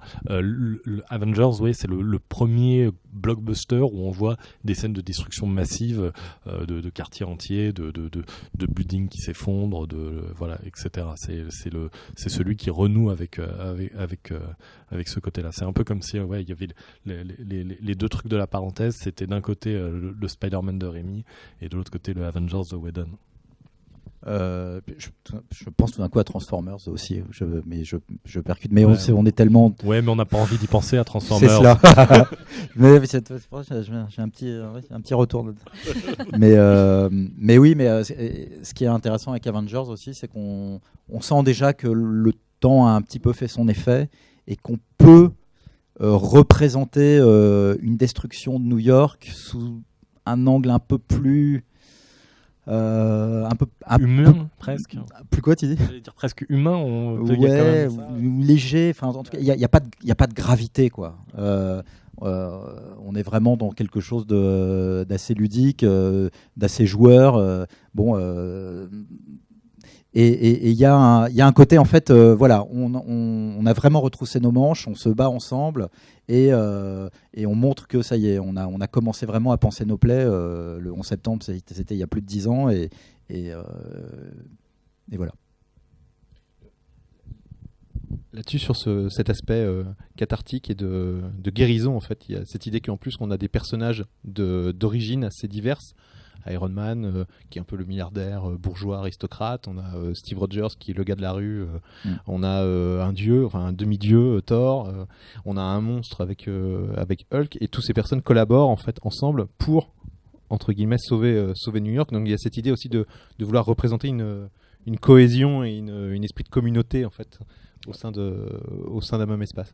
Avengers, c'est le premier blockbuster où on voit des scènes de destruction massive de quartiers entiers, de buildings qui s'effondrent, etc. C'est celui qui renoue avec ce côté-là. C'est un peu comme si il y avait les 2 trucs de la parenthèse. C'était d'un côté le Spider-Man de Raimi et de l'autre côté le Avengers de Whedon. Je pense tout d'un coup à Transformers aussi, mais je percute. Mais on est tellement. Ouais, mais on n'a pas envie d'y penser à Transformers. C'est cela. mais j'ai un petit retour. mais oui, ce qui est intéressant avec Avengers aussi, c'est qu'on sent déjà que le temps a un petit peu fait son effet et qu'on peut représenter une destruction de New York sous un angle un peu plus. Humain, presque. Plus quoi, tu dis ? J'allais dire presque humain. Léger. Enfin, en tout cas, il y a pas de gravité, quoi. On est vraiment dans quelque chose d'assez ludique, d'assez joueur. Et il y a un côté, en fait, on a vraiment retroussé nos manches, on se bat ensemble et on montre que ça y est, on a commencé vraiment à panser nos plaies. Le 11 septembre, c'était il y a plus de 10 ans et voilà. Là-dessus, sur cet aspect cathartique et de guérison, en fait, il y a cette idée qu'en plus, on a des personnages d'origine assez diverses. Iron Man, qui est un peu le milliardaire bourgeois aristocrate. On a Steve Rogers, qui est le gars de la rue. On a un dieu, enfin un demi-dieu, Thor. On a un monstre avec Hulk. Et toutes ces personnes collaborent en fait ensemble pour, entre guillemets, sauver New York. Donc il y a cette idée aussi de vouloir représenter une cohésion et une esprit de communauté en fait au sein d'un même espace.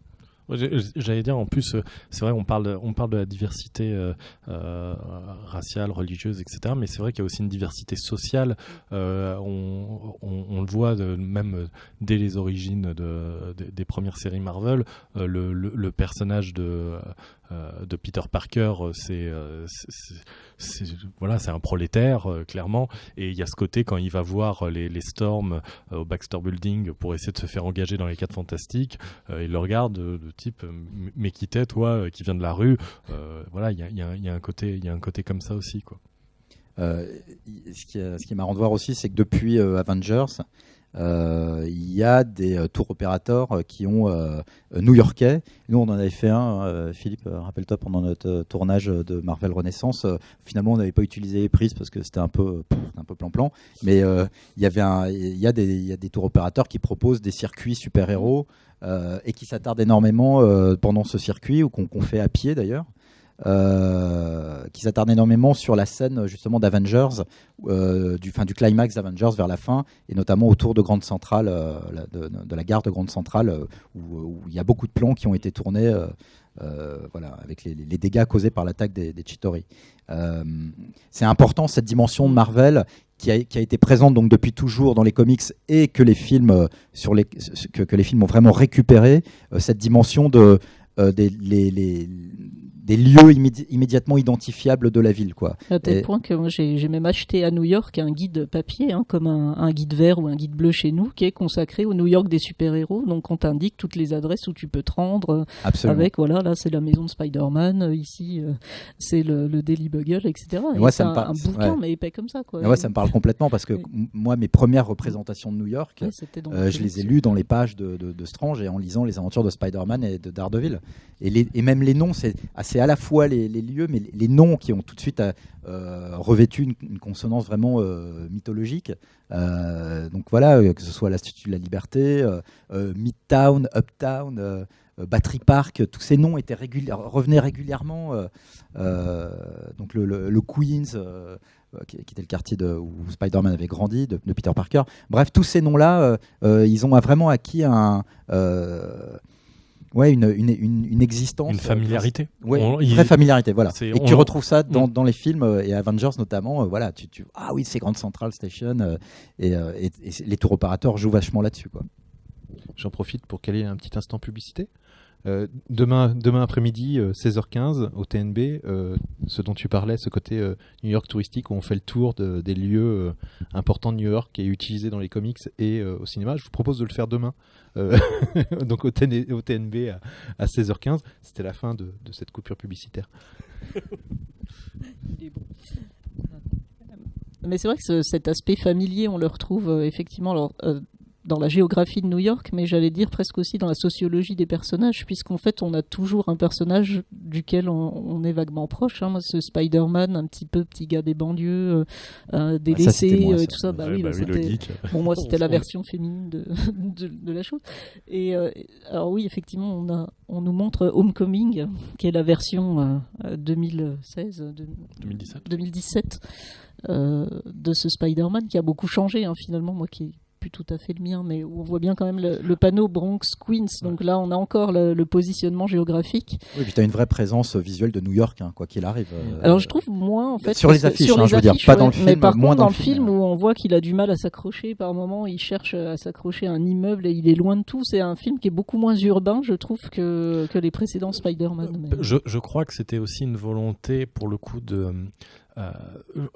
J'allais dire, en plus, c'est vrai, on parle de la diversité raciale, religieuse, etc. Mais c'est vrai qu'il y a aussi une diversité sociale. On le voit même dès les origines des premières séries Marvel. Le personnage de Peter Parker, c'est un prolétaire, clairement. Et il y a ce côté, quand il va voir les Storm au Baxter Building pour essayer de se faire engager dans les 4 Fantastiques, il le regarde de type mais qui t'es, toi, qui vient de la rue. Il y a un côté comme ça aussi, quoi. Ce qui est marrant de voir aussi, c'est que depuis Avengers, il y a des tours opérateurs qui ont new-yorkais. Nous, on en avait fait un, Philippe, rappelle-toi, pendant notre tournage de Marvel Renaissance. Finalement, on n'avait pas utilisé les prises parce que c'était un peu plan-plan. Mais il y a des tours opérateurs qui proposent des circuits super-héros et qui s'attardent énormément pendant ce circuit, ou qu'on fait à pied d'ailleurs. Qui s'attarde énormément sur la scène justement d'Avengers, du climax d'Avengers vers la fin, et notamment autour de Grande Centrale, de la gare de Grande Centrale, où il y a beaucoup de plans qui ont été tournés avec les dégâts causés par l'attaque des Chitauri. C'est important, cette dimension de Marvel qui a été présente donc depuis toujours dans les comics, et que les films que les films ont vraiment récupéré, cette dimension de des lieux immédiatement identifiables de la ville, quoi. À tel point que moi j'ai même acheté à New York un guide papier, comme un guide vert ou un guide bleu chez nous, qui est consacré au New York des super-héros. Donc on t'indique toutes les adresses où tu peux te rendre. Absolument. Avec, voilà, là c'est la maison de Spider-Man, ici c'est le Daily Bugle, etc. Et moi, c'est un bouquin, mais épais comme ça, quoi. Moi, ça me parle complètement parce que moi, mes premières représentations de New York, je les ai lues dans les pages de Strange et en lisant les aventures de Spider-Man et de Daredevil. Et même les noms, c'est à la fois les lieux, mais les noms qui ont tout de suite revêtu une consonance vraiment mythologique. Donc voilà, que ce soit la Statue de la Liberté, Midtown, Uptown, Battery Park, tous ces noms revenaient régulièrement. Donc le Queens, qui était le quartier où Spider-Man avait grandi, de Peter Parker. Bref, tous ces noms-là, ils ont vraiment acquis une existence. Une familiarité. Une vraie familiarité, voilà. Et tu retrouves ça dans les films et Avengers notamment. Voilà, ah oui, c'est Grand Central Station. Et les tours opérateurs jouent vachement là-dessus, quoi. J'en profite pour caler un petit instant publicité. Demain après-midi, 16h15, au TNB, ce dont tu parlais, ce côté New York touristique où on fait le tour des lieux importants de New York et utilisés dans les comics et au cinéma. Je vous propose de le faire demain, donc au TNB à 16h15. C'était la fin de cette coupure publicitaire. Il est bon. Mais c'est vrai que cet aspect familier, on le retrouve effectivement dans la géographie de New York, mais j'allais dire presque aussi dans la sociologie des personnages, puisqu'en fait on a toujours un personnage duquel on est vaguement proche. Moi, ce Spider-Man, un petit gars des banlieues, délaissé, tout ça. Moi c'était la version féminine de la chose. Et alors oui, effectivement, on nous montre Homecoming, qui est la version 2017 de ce Spider-Man, qui a beaucoup changé finalement, moi qui tout à fait le mien, mais où on voit bien quand même le panneau Bronx-Queens. Donc là, on a encore le positionnement géographique. Oui, puis tu as une vraie présence visuelle de New York, quoi qu'il arrive. Alors je trouve moins, en fait. Sur les affiches, je veux dire, pas dans le film. Mais par moins contre, dans le film où on voit qu'il a du mal à s'accrocher, par moment, il cherche à s'accrocher à un immeuble et il est loin de tout. C'est un film qui est beaucoup moins urbain, je trouve, que les précédents Spider-Man. Je crois que c'était aussi une volonté, pour le coup,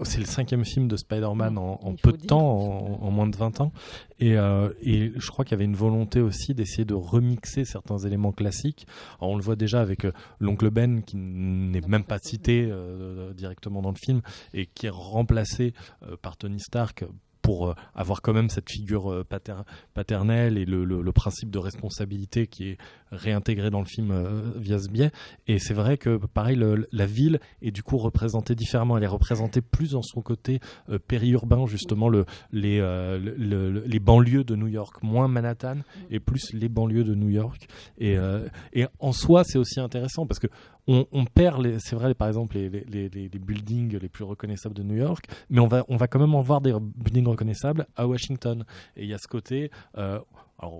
c'est le 5e film de Spider-Man en peu de temps, en moins de 20 ans. Et je crois qu'il y avait une volonté aussi d'essayer de remixer certains éléments classiques. Alors, on le voit déjà avec l'oncle Ben, qui n'est même pas cité directement dans le film, et qui est remplacé par Tony Stark pour avoir quand même cette figure paternelle et le principe de responsabilité qui est réintégré dans le film via ce biais. Et c'est vrai que, pareil, la ville est du coup représentée différemment. Elle est représentée plus dans son côté périurbain, justement, les banlieues de New York, moins Manhattan, et plus les banlieues de New York. Et en soi, c'est aussi intéressant parce que on perd, c'est vrai, par exemple, les buildings les plus reconnaissables de New York, mais on va quand même en voir des buildings reconnaissables à Washington. Et il y a ce côté... alors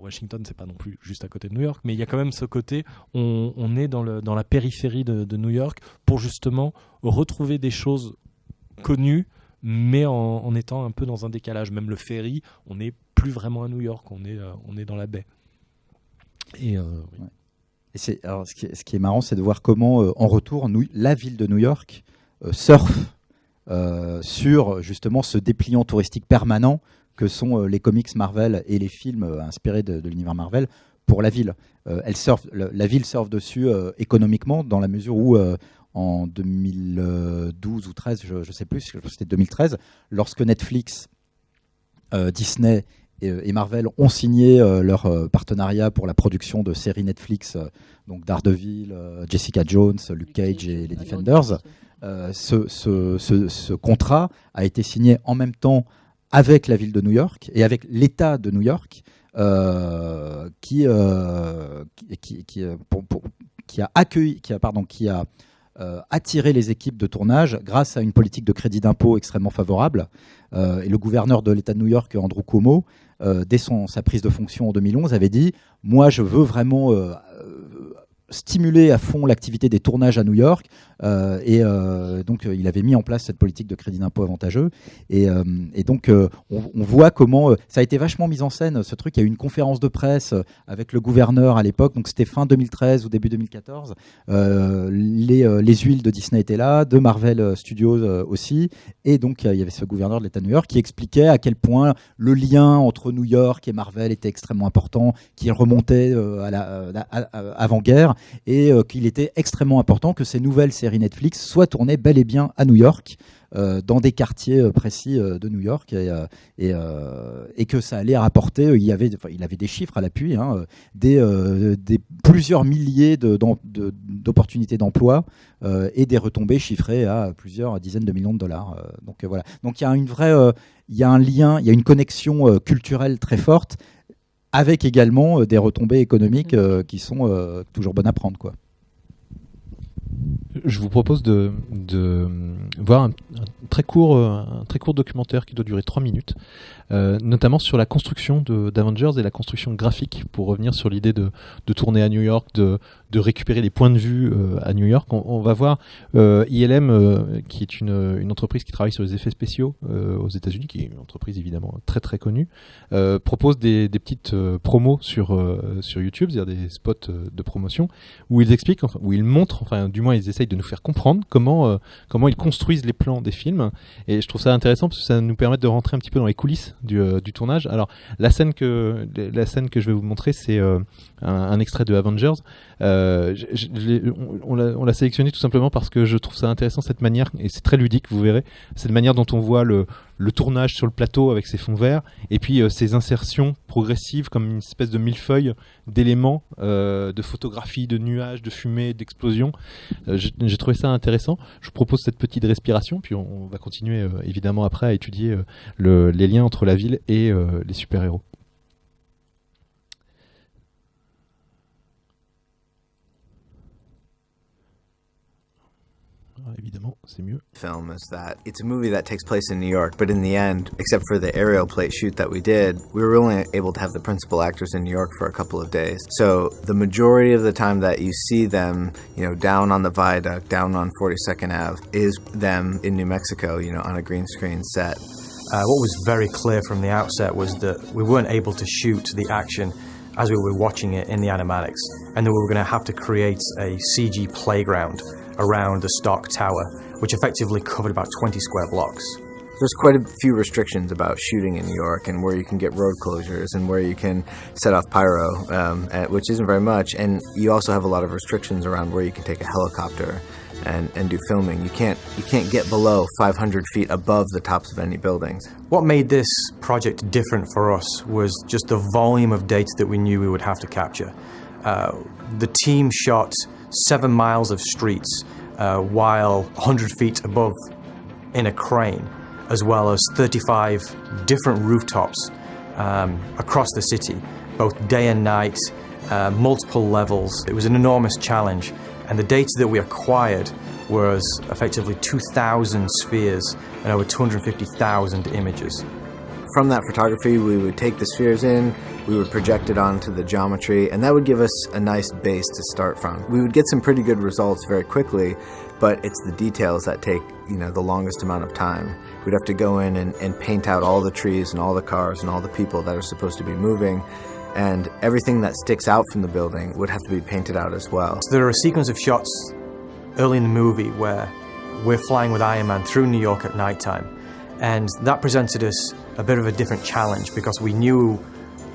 Washington, c'est pas non plus juste à côté de New York, mais il y a quand même ce côté, on est dans la périphérie de New York pour justement retrouver des choses connues, mais en étant un peu dans un décalage. Même le ferry, on n'est plus vraiment à New York, on est dans la baie. Et oui. Alors, ce qui est marrant, c'est de voir comment, en retour, la ville de New York surfe sur justement ce dépliant touristique permanent que sont les comics Marvel et les films inspirés de l'univers Marvel pour la ville. La ville surfe dessus économiquement, dans la mesure où en 2012 ou 13, je ne sais plus, je crois que c'était 2013, lorsque Netflix, Disney et Marvel ont signé leur partenariat pour la production de séries Netflix, donc Daredevil, Jessica Jones, Luke Cage et les Defenders. Ce contrat a été signé en même temps avec la ville de New York et avec l'État de New York, qui a attiré les équipes de tournage grâce à une politique de crédit d'impôt extrêmement favorable. Et le gouverneur de l'État de New York, Andrew Cuomo, dès sa prise de fonction en 2011, avait dit « Moi, je veux vraiment stimuler à fond l'activité des tournages à New York. Donc il avait mis en place cette politique de crédit d'impôt avantageux. Et donc on voit comment ça a été vachement mis en scène, ce truc. Il y a eu une conférence de presse avec le gouverneur à l'époque, donc c'était fin 2013 ou début 2014. Les huiles de Disney étaient là, de Marvel Studios aussi. Et donc il y avait ce gouverneur de l'État de New York qui expliquait à quel point le lien entre New York et Marvel était extrêmement important, qui remontait avant-guerre, et qu'il était extrêmement important que ces nouvelles séries Netflix soient tournées bel et bien à New York, dans des quartiers précis de New York, et que ça allait rapporter, il avait des chiffres à l'appui, des plusieurs milliers d'opportunités d'emploi, et des retombées chiffrées à plusieurs dizaines de millions de dollars. Donc voilà. Donc il y a il y a un lien, il y a une connexion culturelle très forte, avec également des retombées économiques qui sont toujours bonnes à prendre, quoi. Je vous propose de voir un très court documentaire qui doit durer 3 minutes, notamment sur la construction d'Avengers et la construction graphique, pour revenir sur l'idée de tourner à New York, de récupérer les points de vue à New York. On va voir ILM, qui est une entreprise qui travaille sur les effets spéciaux aux États-Unis, qui est une entreprise évidemment très très connue, propose des petites promos sur YouTube, c'est-à-dire des spots de promotion, où ils expliquent, où ils montrent, du moins ils essayent de nous faire comprendre comment ils construisent les plans des films. Et je trouve ça intéressant parce que ça nous permet de rentrer un petit peu dans les coulisses du tournage. Alors la scène que je vais vous montrer, c'est un extrait de Avengers. On l'a sélectionné tout simplement parce que je trouve ça intéressant, cette manière, et c'est très ludique, vous verrez, cette manière dont on voit le tournage sur le plateau avec ses fonds verts, et puis ces insertions progressives comme une espèce de millefeuille d'éléments, de photographies, de nuages, de fumée, d'explosions. J'ai trouvé ça intéressant. Je vous propose cette petite respiration, puis on va continuer évidemment après à étudier les liens entre la ville et les super-héros. Évidemment, c'est mieux. Film is that it's a movie that takes place in New York, but in the end, except for the aerial plate shoot that we did, we were only able to have the principal actors in New York for a couple of days. So the majority of the time that you see them, down on the viaduct, down on 42nd Ave, is them in New Mexico, on a green screen set. What was very clear from the outset was that we weren't able to shoot the action as we were watching it in the animatics, and that we were going to have to create a CG playground around the Stark Tower, which effectively covered about 20 square blocks. There's quite a few restrictions about shooting in New York, and where you can get road closures and where you can set off pyro, which isn't very much. And you also have a lot of restrictions around where you can take a helicopter and do filming. You can't get below 500 feet above the tops of any buildings. What made this project different for us was just the volume of data that we knew we would have to capture. The team shot 7 miles of streets while 100 feet above in a crane, as well as 35 different rooftops across the city, both day and night, multiple levels. It was an enormous challenge, and the data that we acquired was effectively 2,000 spheres and over 250,000 images. From that photography, we would take the spheres in, we would project it onto the geometry, and that would give us a nice base to start from. We would get some pretty good results very quickly, but it's the details that take, the longest amount of time. We'd have to go in and paint out all the trees and all the cars and all the people that are supposed to be moving, and everything that sticks out from the building would have to be painted out as well. So there are a sequence of shots early in the movie where we're flying with Iron Man through New York at nighttime. And that presented us a bit of a different challenge, because we knew,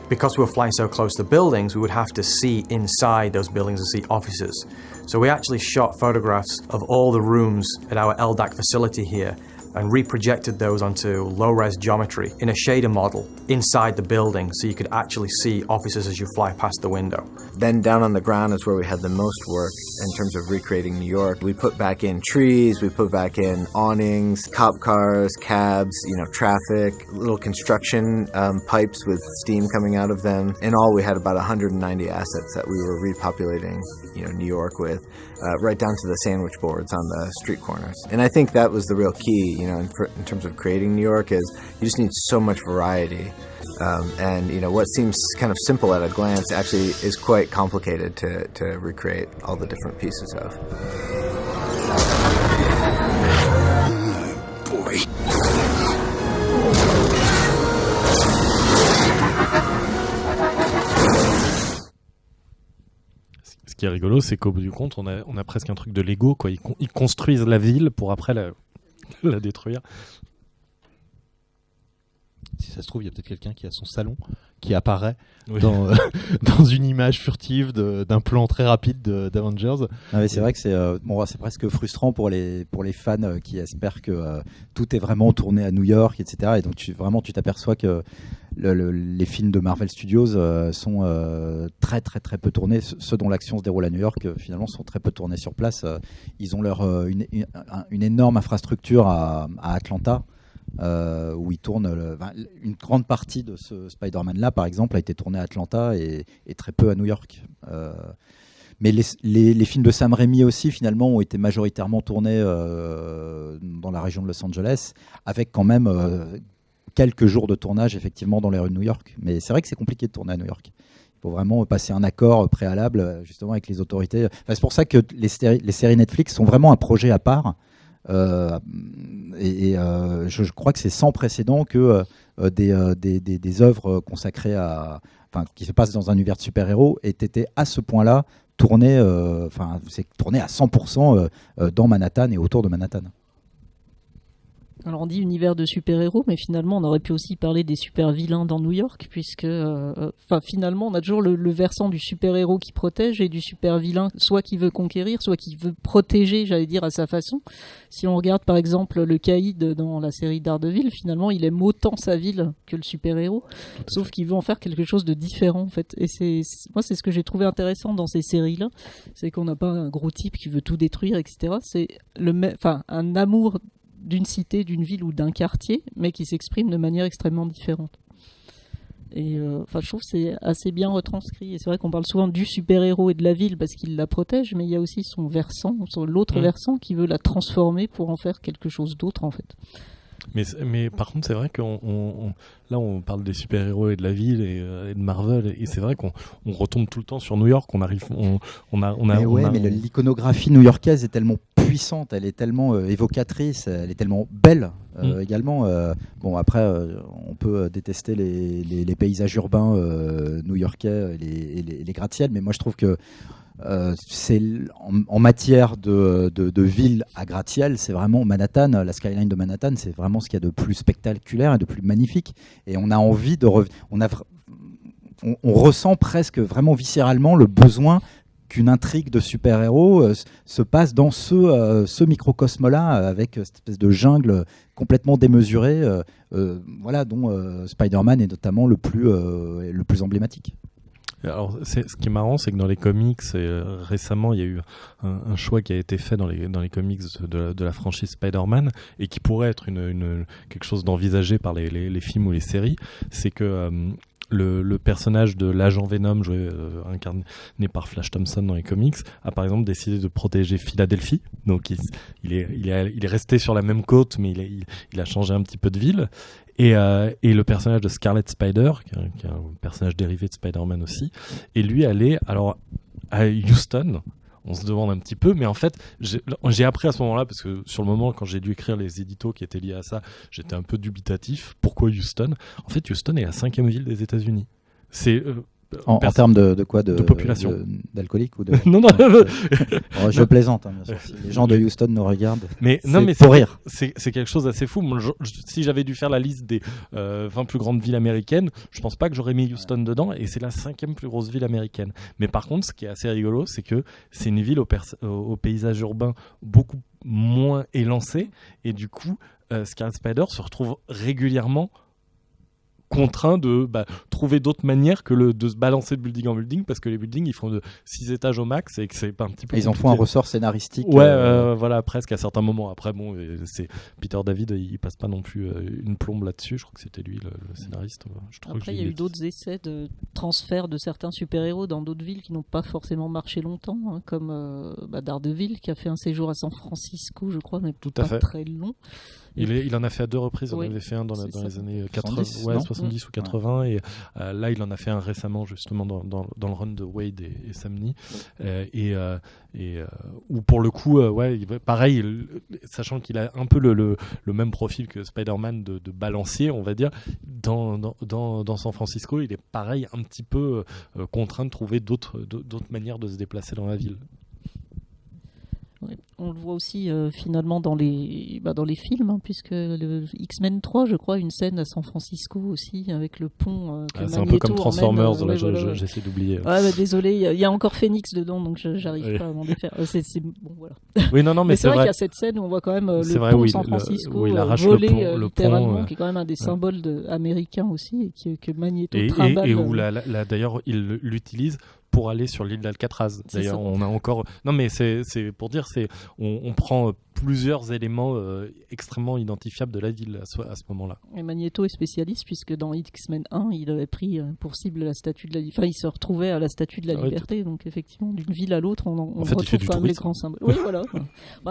because we were flying so close to buildings, we would have to see inside those buildings and see offices. So we actually shot photographs of all the rooms at our LDAC facility here and reprojected those onto low-res geometry in a shader model inside the building, so you could actually see offices as you fly past the window. Then down on the ground is where we had the most work in terms of recreating New York. We put back in trees, we put back in awnings, cop cars, cabs, traffic, little construction pipes with steam coming out of them. In all, we had about 190 assets that we were repopulating, New York with, right down to the sandwich boards on the street corners. And I think that was the real key, in terms of creating New York, is you just need so much variety. And what seems kind of simple at a glance actually is quite complicated to recreate all the different pieces of. qui est rigolo, c'est qu'au bout du compte, on a presque un truc de Lego, quoi. Ils construisent la ville pour après la détruire. Si ça se trouve, il y a peut-être quelqu'un qui a son salon qui apparaît dans une image furtive d'un plan très rapide d'Avengers. C'est vrai que c'est presque frustrant pour les fans qui espèrent que tout est vraiment tourné à New York, etc. Et donc tu t'aperçois que les films de Marvel Studios sont très très très peu tournés. Ceux dont l'action se déroule à New York finalement sont très peu tournés sur place. Ils ont une énorme infrastructure à Atlanta. Où ils tournent une grande partie de ce Spider-Man là par exemple a été tourné à Atlanta et très peu à New York, mais les films de Sam Raimi aussi finalement ont été majoritairement tournés dans la région de Los Angeles, avec quand même quelques jours de tournage effectivement dans les rues de New York. Mais c'est vrai que c'est compliqué de tourner à New York. Il faut vraiment passer un accord préalable justement avec les autorités. C'est pour ça que les séries Netflix sont vraiment un projet à part. Je crois que c'est sans précédent que des œuvres consacrées qui se passent dans un univers de super-héros aient été à ce point-là tournées, c'est tourné à 100% dans Manhattan et autour de Manhattan. Alors on dit univers de super-héros, mais finalement on aurait pu aussi parler des super-vilains dans New York, puisque finalement on a toujours le versant du super-héros qui protège et du super-vilain, soit qui veut conquérir, soit qui veut protéger, j'allais dire, à sa façon. Si on regarde par exemple le Caïd dans la série Daredevil, finalement il aime autant sa ville que le super-héros, sauf qu'il veut en faire quelque chose de différent en fait. Et moi c'est ce que j'ai trouvé intéressant dans ces séries-là, c'est qu'on n'a pas un gros type qui veut tout détruire, etc. C'est un amour d'une cité, d'une ville ou d'un quartier, mais qui s'exprime de manière extrêmement différente. Et je trouve que c'est assez bien retranscrit. Et c'est vrai qu'on parle souvent du super-héros et de la ville parce qu'il la protège, mais il y a aussi son versant, l'autre versant qui veut la transformer pour en faire quelque chose d'autre en fait. Mais par contre, c'est vrai là on parle des super-héros et de la ville et de Marvel, et c'est vrai qu'on retombe tout le temps sur New York. Mais l'iconographie new-yorkaise est tellement puissante, elle est tellement évocatrice, elle est tellement belle également. Après, on peut détester les paysages urbains new-yorkais et les gratte-ciel, mais moi je trouve que c'est en matière de ville à gratte-ciel, c'est vraiment Manhattan, la skyline de Manhattan, c'est vraiment ce qu'il y a de plus spectaculaire et de plus magnifique. Et on a envie on ressent presque vraiment viscéralement le besoin qu'une intrigue de super-héros se passe dans ce microcosme-là, avec cette espèce de jungle complètement démesurée, dont Spider-Man est notamment le plus emblématique. Alors, ce qui est marrant, c'est que dans les comics, récemment, il y a eu un choix qui a été fait dans les comics de la franchise Spider-Man, et qui pourrait être quelque chose d'envisagé par les films ou les séries. C'est que le personnage de l'agent Venom, incarné par Flash Thompson dans les comics, a par exemple décidé de protéger Philadelphie. Donc il est resté sur la même côte, mais il a changé un petit peu de ville. Et le personnage de Scarlet Spider, qui est un personnage dérivé de Spider-Man aussi, et lui allé à Houston. On se demande un petit peu, mais en fait, j'ai appris à ce moment-là, parce que sur le moment, quand j'ai dû écrire les éditos qui étaient liés à ça, j'étais un peu dubitatif. Pourquoi Houston ? En fait, Houston est la 5e ville des États-Unis. C'est en termes de quoi, de population, d'alcoolique ou de non. Je plaisante, bien sûr. Si les gens de Houston nous regardent, mais pour rire. C'est quelque chose d'assez fou. Moi, si j'avais dû faire la liste des 20 plus grandes villes américaines, je pense pas que j'aurais mis Houston dedans, et c'est la 5e plus grosse ville américaine. Mais par contre, ce qui est assez rigolo, c'est que c'est une ville au paysage urbain beaucoup moins élancé, et du coup, Scarlet Spider se retrouve régulièrement contraint de trouver d'autres manières que de se balancer de building en building, parce que les buildings ils font de 6 étages au max et que c'est pas un petit peu ils en font un ressort scénaristique. Voilà, presque à certains moments. Après c'est Peter David, il passe pas non plus une plombe là-dessus. Je crois que c'était lui le scénariste. Après il y a eu d'autres essais de transfert de certains super-héros dans d'autres villes qui n'ont pas forcément marché longtemps, comme Daredevil qui a fait un séjour à San Francisco, je crois, mais pas très long. Il en a fait à 2 reprises. On avait fait un dans les années 80, 70 ou 80, et Là, il en a fait un récemment justement dans le run de Wade et Samney, où pour le coup, pareil, sachant qu'il a un peu le même profil que Spider-Man de balancier, on va dire, dans San Francisco, il est pareil, un petit peu contraint de trouver d'autres manières de se déplacer dans la ville. Ouais. On le voit aussi finalement dans les films, hein, puisque le X-Men 3, je crois, une scène à San Francisco aussi, avec le pont. C'est un peu comme Transformers, j'essaie d'oublier. Désolé, il y a encore Phoenix dedans, donc j'arrive pas à m'en défaire. Bon, voilà. Oui, mais c'est vrai qu'il y a cette scène où on voit quand même le pont de San Francisco voler littéralement, qui est quand même un des symboles américains aussi, et que Magneto trimballe. Et où d'ailleurs, il l'utilise pour aller sur l'île d'Alcatraz. D'ailleurs, on a encore... Non, mais c'est pour dire, on prend plusieurs éléments extrêmement identifiables de la ville à ce moment-là. Et Magneto est spécialiste, puisque dans X-Men 1, il avait pris pour cible la Statue de la Liberté. Enfin, il se retrouvait à la Statue de la Liberté. Donc, effectivement, d'une ville à l'autre, on retrouve quand même les grands symboles. Oui, voilà.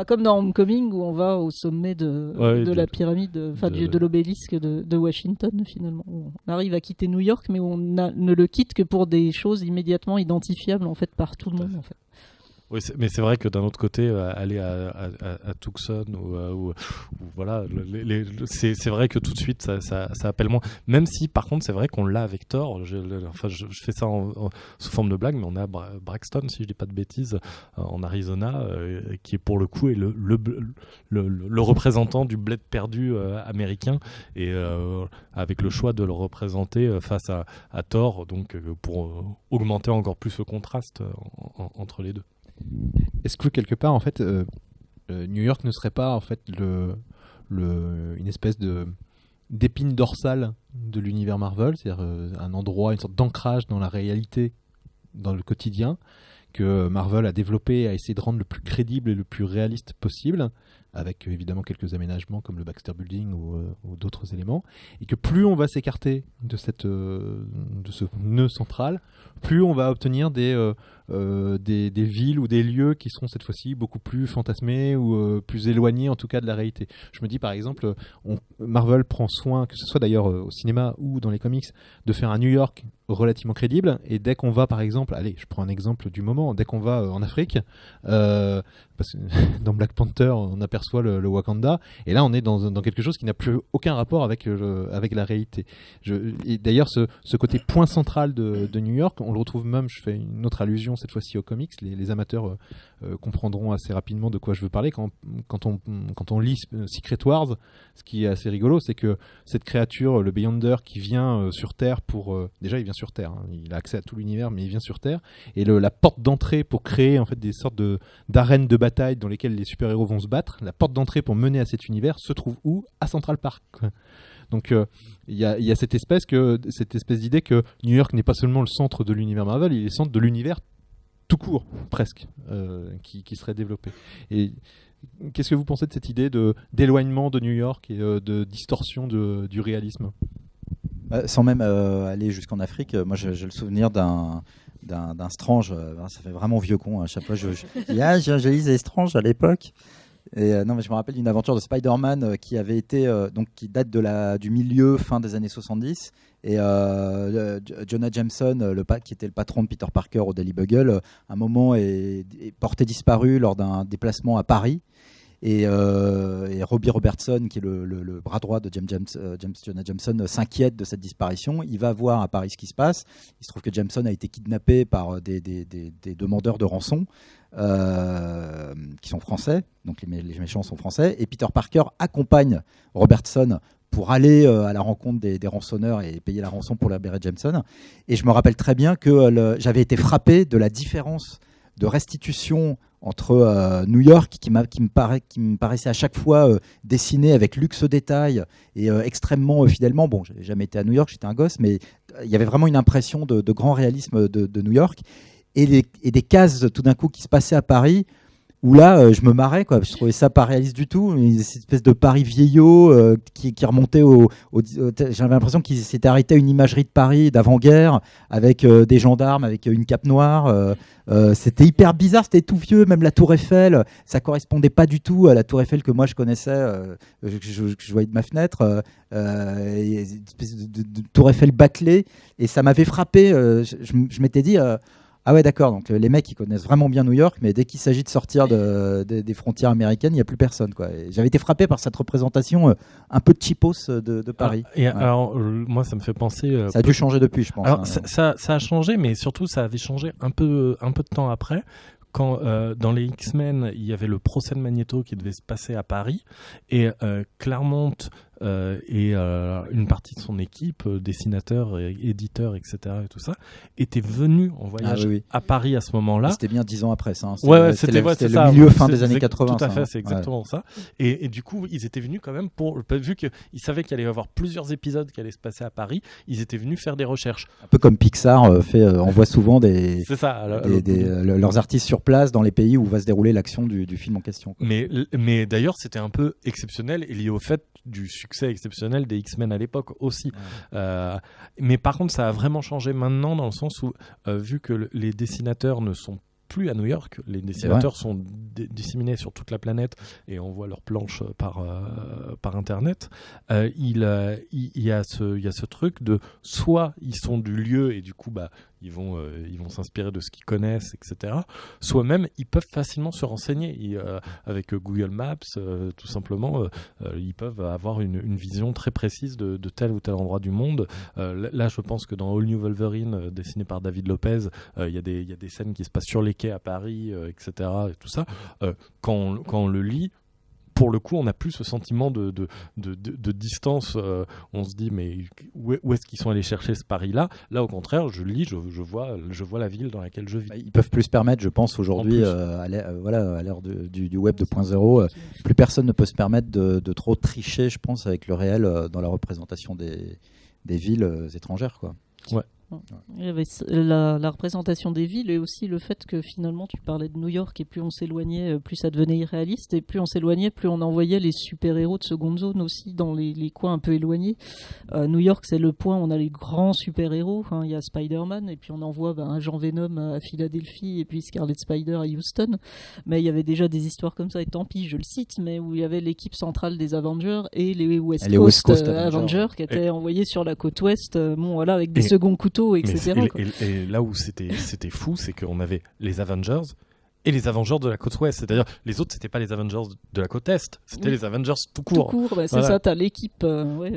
Comme dans Homecoming, où on va au sommet de la pyramide, de l'obélisque de Washington, finalement. On arrive à quitter New York, mais on ne le quitte que pour des choses immédiatement identifiables, en fait, par tout le monde, en fait. Oui, mais c'est vrai que d'un autre côté, aller à Tucson ou voilà, c'est vrai que tout de suite ça appelle moins. Même si, par contre, c'est vrai qu'on l'a avec Thor. Je fais ça sous forme de blague, mais on a Braxton, si je dis pas de bêtises, en Arizona, qui est pour le coup le représentant du bled perdu américain, et avec le choix de le représenter face à Thor, donc pour augmenter encore plus le contraste entre les deux. Est-ce que quelque part, en fait, New York ne serait pas en fait une espèce d'épine dorsale de l'univers Marvel, c'est-à-dire un endroit, une sorte d'ancrage dans la réalité, dans le quotidien, que Marvel a développé, a essayé de rendre le plus crédible et le plus réaliste possible, avec évidemment quelques aménagements comme le Baxter Building ou d'autres éléments, et que plus on va s'écarter de ce nœud central, plus on va obtenir des villes ou des lieux qui seront cette fois-ci beaucoup plus fantasmés ou plus éloignés en tout cas de la réalité. Je me dis par exemple, Marvel prend soin, que ce soit d'ailleurs au cinéma ou dans les comics, de faire un New York relativement crédible, et dès qu'on va par exemple, allez, je prends un exemple du moment, dès qu'on va en Afrique, parce que dans Black Panther on aperçoit le Wakanda, et là on est dans quelque chose qui n'a plus aucun rapport avec la réalité. Et d'ailleurs ce côté point central de New York, on le retrouve même, je fais une autre allusion cette fois-ci aux comics, les amateurs comprendront assez rapidement de quoi je veux parler quand on lit Secret Wars. Ce qui est assez rigolo, c'est que cette créature, le Beyonder, qui vient sur Terre déjà il vient sur Terre, hein, il a accès à tout l'univers, mais il vient sur Terre, et la porte d'entrée pour créer en fait des sortes d'arènes de bataille dans lesquelles les super-héros vont se battre, la porte d'entrée pour mener à cet univers se trouve où ? À Central Park. Donc il y a cette espèce d'idée que New York n'est pas seulement le centre de l'univers Marvel, il est le centre de l'univers tout court, presque, qui serait développé. Et qu'est-ce que vous pensez de cette idée d'éloignement de New York et de distorsion du réalisme ? Sans même aller jusqu'en Afrique, moi j'ai le souvenir d'un Strange, ça fait vraiment vieux con, à chaque fois je dis je lisais Strange à l'époque. Et non, mais je me rappelle d'une aventure de Spider-Man qui avait été qui date du milieu fin des années 70, et Jonah Jameson, qui était le patron de Peter Parker au Daily Bugle, à un moment est porté disparu lors d'un déplacement à Paris. Et Robbie Robertson, qui est le bras droit de Jonah Jameson, s'inquiète de cette disparition. Il va voir à Paris ce qui se passe. Il se trouve que Jameson a été kidnappé par des demandeurs de rançon qui sont français. Donc les méchants sont français. Et Peter Parker accompagne Robertson pour aller à la rencontre des rançonneurs et payer la rançon pour libérer Jameson. Et je me rappelle très bien que j'avais été frappé de la différence de restitution entre New York, qui me paraissait à chaque fois dessiné avec luxe détail et extrêmement fidèlement. Bon, j'ai jamais été à New York, j'étais un gosse, mais il y avait vraiment une impression de grand réalisme de New York, et des cases tout d'un coup qui se passaient à Paris où là, je me marrais, quoi. Je trouvais ça pas réaliste du tout. Cette espèce de Paris vieillot qui remontait j'avais l'impression qu'ils s'étaient arrêtés à une imagerie de Paris d'avant-guerre avec des gendarmes, avec une cape noire. C'était hyper bizarre, c'était tout vieux. Même la Tour Eiffel, ça correspondait pas du tout à la Tour Eiffel que moi je connaissais, que je voyais de ma fenêtre. Une espèce de Tour Eiffel bâclée. Et ça m'avait frappé. Je m'étais dit... ah ouais, d'accord, donc les mecs ils connaissent vraiment bien New York, mais dès qu'il s'agit de sortir des frontières américaines, il n'y a plus personne, quoi. Et j'avais été frappé par cette représentation un peu cheapos de Paris. Alors, moi ça me fait penser... ça a dû changer depuis, je pense. Alors, ça a changé, mais surtout ça avait changé un peu de temps après. Quand dans les X-Men, il y avait le procès de Magneto qui devait se passer à Paris, et Claremont et une partie de son équipe, dessinateurs, éditeurs, etc., et tout ça, étaient venus en voyage à Paris à ce moment-là. C'était bien 10 ans après ça. C'était le milieu, fin des années 80. Tout à fait, c'est exactement ça. Et du coup, ils étaient venus quand même vu qu'ils savaient qu'il allait y avoir plusieurs épisodes qui allaient se passer à Paris, ils étaient venus faire des recherches. Un peu comme Pixar envoie souvent leurs artistes sur place dans les pays où va se dérouler l'action du film en question, quoi. Mais d'ailleurs, c'était un peu exceptionnel et lié au fait du succès exceptionnel des X-Men à l'époque aussi. Mais par contre, ça a vraiment changé maintenant dans le sens où, vu que les dessinateurs ne sont plus à New York, les dessinateurs sont disséminés sur toute la planète et on voit leurs planches par internet. Il y a ce truc de soit ils sont du lieu et du coup ils vont s'inspirer de ce qu'ils connaissent, etc. Soit même ils peuvent facilement se renseigner avec Google Maps, tout simplement. Ils peuvent avoir une vision très précise de tel ou tel endroit du monde. Là, je pense que dans All New Wolverine, dessiné par David Lopez, il y a des scènes qui se passent sur les quais à Paris, etc. Et tout ça. Quand on le lit, pour le coup, on n'a plus ce sentiment de distance. On se dit, mais où est-ce qu'ils sont allés chercher ce Paris-là ? Là, au contraire, je lis, je vois la ville dans laquelle je vis. Ils peuvent plus se permettre, je pense, aujourd'hui, à l'ère du web 2.0, plus personne ne peut se permettre de trop tricher, je pense, avec le réel dans la représentation des villes étrangères, quoi. Ouais. Il y avait la représentation des villes et aussi le fait que finalement tu parlais de New York et plus on s'éloignait, plus ça devenait irréaliste et plus on s'éloignait, plus on envoyait les super-héros de seconde zone aussi dans les coins un peu éloignés. New York, c'est le point où on a les grands super-héros. Il y a Spider-Man et puis on envoie un Jean Venom à Philadelphie et puis Scarlet Spider à Houston. Mais il y avait déjà des histoires comme ça et tant pis, je le cite, mais où il y avait l'équipe centrale des Avengers et les West Coast Avengers qui étaient envoyés sur la côte ouest, avec des seconds couteaux. Etc., et là où c'était fou, c'est qu'on avait les Avengers et les Avengers de la côte ouest. C'est-à-dire, les autres, c'était pas les Avengers de la côte est, c'était les Avengers tout court. C'est ça, t'as l'équipe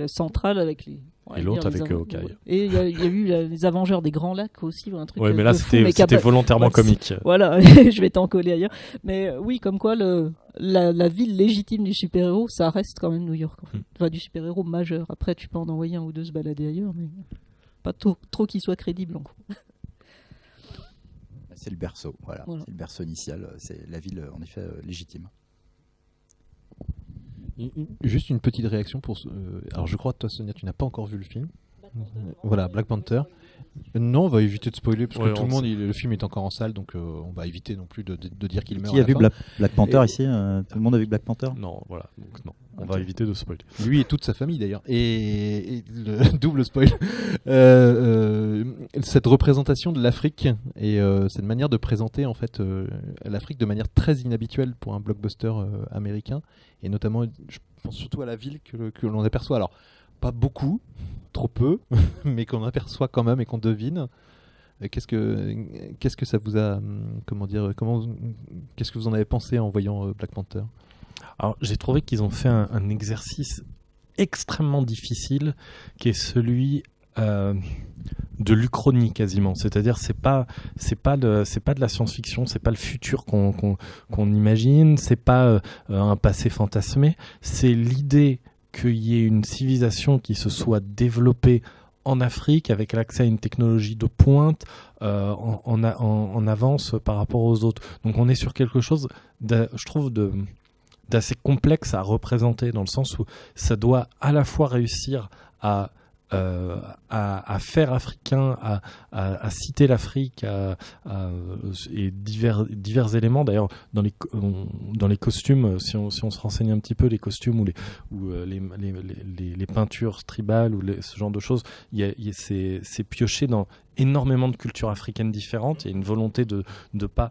centrale avec les... et l'autre avec Hawkeye. Et il y a eu les Avengers des Grands Lacs aussi, un truc. Mais là, c'était volontairement comique. Voilà, je vais t'en coller ailleurs. Mais oui, comme quoi la ville légitime du super-héros, ça reste quand même New York. En fait. Enfin, du super-héros majeur. Après, tu peux en envoyer un ou deux se balader ailleurs, mais pas trop qu'il soit crédible en gros. C'est le berceau, voilà. C'est le berceau initial, c'est la ville en effet légitime. Juste une petite réaction pour alors je crois que toi Sonia tu n'as pas encore vu le film. Voilà, Black Panther. Non, on va éviter de spoiler parce que tout le monde, le film est encore en salle, donc on va éviter non plus de dire qu'il meurt. Qui a vu Black Panther ici Tout le monde a vu Black Panther ? Non, voilà, donc non. On va éviter de spoiler. Lui et toute sa famille d'ailleurs. Et le double spoil. Cette représentation de l'Afrique et cette manière de présenter en fait l'Afrique de manière très inhabituelle pour un blockbuster américain, et notamment, je pense surtout à la ville que l'on aperçoit. Alors, pas beaucoup, trop peu, mais qu'on aperçoit quand même et qu'on devine. Qu'est-ce que ça vous a, qu'est-ce que vous en avez pensé en voyant Black Panther ? Alors, j'ai trouvé qu'ils ont fait un exercice extrêmement difficile, qui est celui de l'Uchronie quasiment. C'est-à-dire, c'est pas de la science-fiction, c'est pas le futur qu'on imagine, c'est pas un passé fantasmé, c'est l'idée qu'il y ait une civilisation qui se soit développée en Afrique avec l'accès à une technologie de pointe en avance par rapport aux autres. Donc on est sur quelque chose, je trouve, d'assez complexe à représenter, dans le sens où ça doit à la fois réussir à à faire africain, à citer l'Afrique, et divers éléments. D'ailleurs, dans les costumes, si on se renseigne un petit peu, les costumes ou les peintures tribales ou ce genre de choses, c'est pioché dans énormément de cultures africaines différentes. Il y a une volonté de pas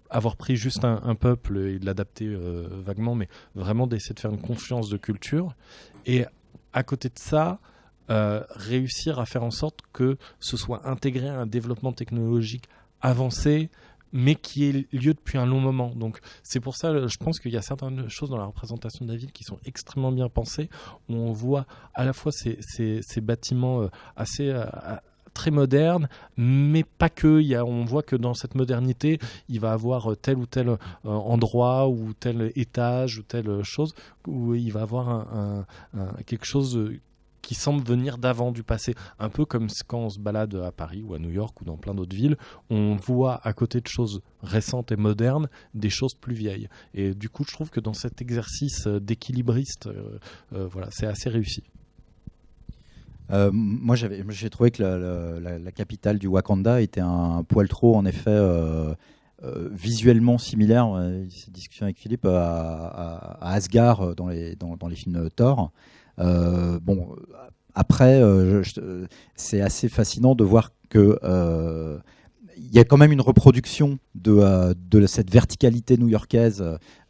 avoir pris juste un peuple et de l'adapter vaguement, mais vraiment d'essayer de faire une confluence de culture. Et à côté de ça, réussir à faire en sorte que ce soit intégré à un développement technologique avancé, mais qui ait lieu depuis un long moment. Donc c'est pour ça, je pense qu'il y a certaines choses dans la représentation de la ville qui sont extrêmement bien pensées, où on voit à la fois ces bâtiments assez très moderne, mais pas que. On voit que dans cette modernité, il va avoir tel ou tel endroit ou tel étage ou telle chose où il va avoir quelque chose qui semble venir d'avant, du passé. Un peu comme quand on se balade à Paris ou à New York ou dans plein d'autres villes, on voit à côté de choses récentes et modernes des choses plus vieilles. Et du coup, je trouve que dans cet exercice d'équilibriste, voilà, c'est assez réussi. Moi, j'ai trouvé que la capitale du Wakanda était un poil trop, en effet, visuellement similaire, cette discussion avec Philippe, à Asgard dans les films Thor. Bon, après, c'est assez fascinant de voir que il y a quand même une reproduction de cette verticalité new-yorkaise.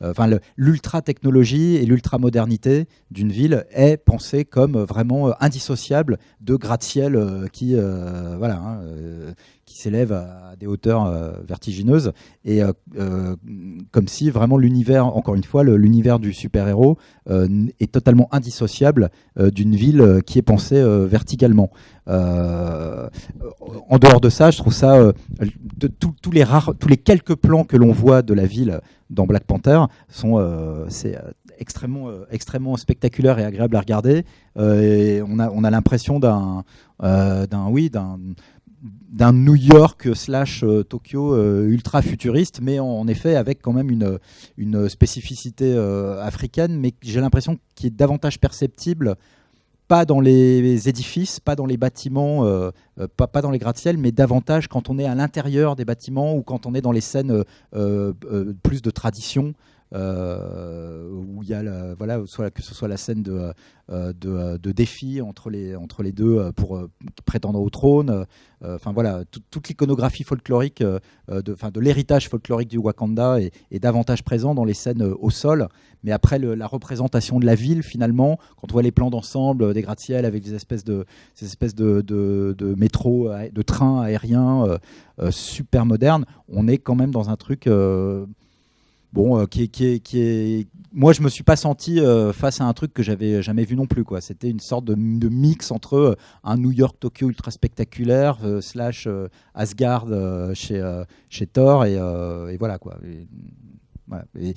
Enfin, l'ultra technologie et l'ultra modernité d'une ville est pensée comme vraiment indissociable de gratte-ciel qui s'élève à des hauteurs vertigineuses, et comme si vraiment l'univers, encore une fois, l'univers du super-héros est totalement indissociable d'une ville qui est pensée verticalement. En dehors de ça, je trouve ça, tous les quelques plans que l'on voit de la ville dans Black Panther c'est extrêmement spectaculaire et agréable à regarder. Et on a l'impression d'un New York / Tokyo ultra futuriste, mais en effet avec quand même une spécificité africaine, mais j'ai l'impression qu'il est davantage perceptible, pas dans les édifices, pas dans les bâtiments, pas dans les gratte-ciel, mais davantage quand on est à l'intérieur des bâtiments ou quand on est dans les scènes plus de tradition. Où il y a que ce soit la scène de défi entre les deux pour prétendre au trône. Enfin voilà, toute l'iconographie folklorique de l'héritage folklorique du Wakanda est davantage présent dans les scènes au sol. Mais après la représentation de la ville, finalement, quand on voit les plans d'ensemble des gratte-ciel avec ces espèces de métro, de trains aériens super modernes, on est quand même dans un truc qui est... Moi, je me suis pas senti face à un truc que j'avais jamais vu non plus, quoi. C'était une sorte de mix entre un New York Tokyo ultra spectaculaire / Asgard chez Thor et voilà, quoi. Et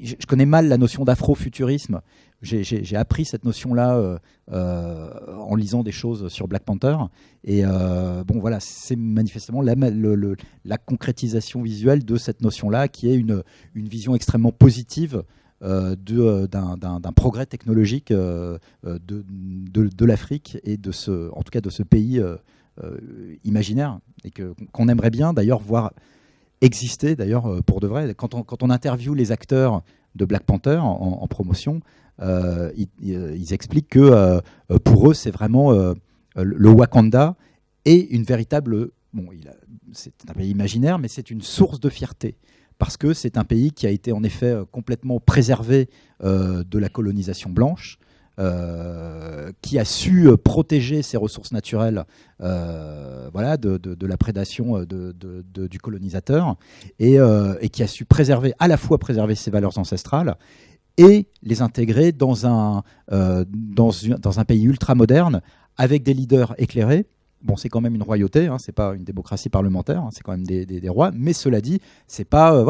je connais mal la notion d'afrofuturisme. J'ai appris cette notion-là en lisant des choses sur Black Panther. Et voilà, c'est manifestement la concrétisation visuelle de cette notion-là, qui est une vision extrêmement positive d'un progrès technologique de l'Afrique et en tout cas de ce pays imaginaire, et qu'on aimerait bien d'ailleurs voir exister d'ailleurs pour de vrai. Quand on interviewe les acteurs de Black Panther en promotion, ils expliquent que pour eux c'est vraiment le Wakanda est une véritable... c'est un pays imaginaire, mais c'est une source de fierté, parce que c'est un pays qui a été en effet complètement préservé de la colonisation blanche, qui a su protéger ses ressources naturelles de la prédation du colonisateur, et qui a su à la fois préserver ses valeurs ancestrales et les intégrer dans un pays ultra moderne avec des leaders éclairés. Bon, c'est quand même une royauté, hein, c'est pas une démocratie parlementaire, hein, c'est quand même des rois. Mais cela dit, c'est pas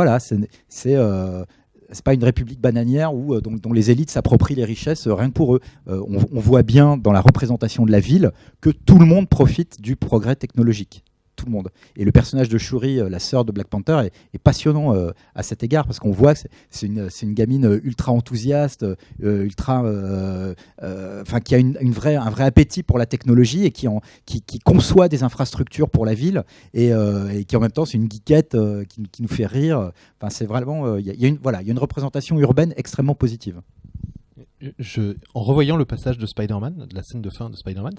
c'est pas une république bananière dont les élites s'approprient les richesses rien que pour eux. On voit bien dans la représentation de la ville que tout le monde profite du progrès technologique. tout le monde. Et le personnage de Shuri, la sœur de Black Panther, est passionnant à cet égard, parce qu'on voit que c'est une gamine ultra enthousiaste, qui a un vrai appétit pour la technologie et qui conçoit des infrastructures pour la ville et qui en même temps c'est une geekette qui nous fait rire. Enfin, c'est vraiment il y a une représentation urbaine extrêmement positive. En revoyant le passage de Spider-Man, de la scène de fin de Spider-Man,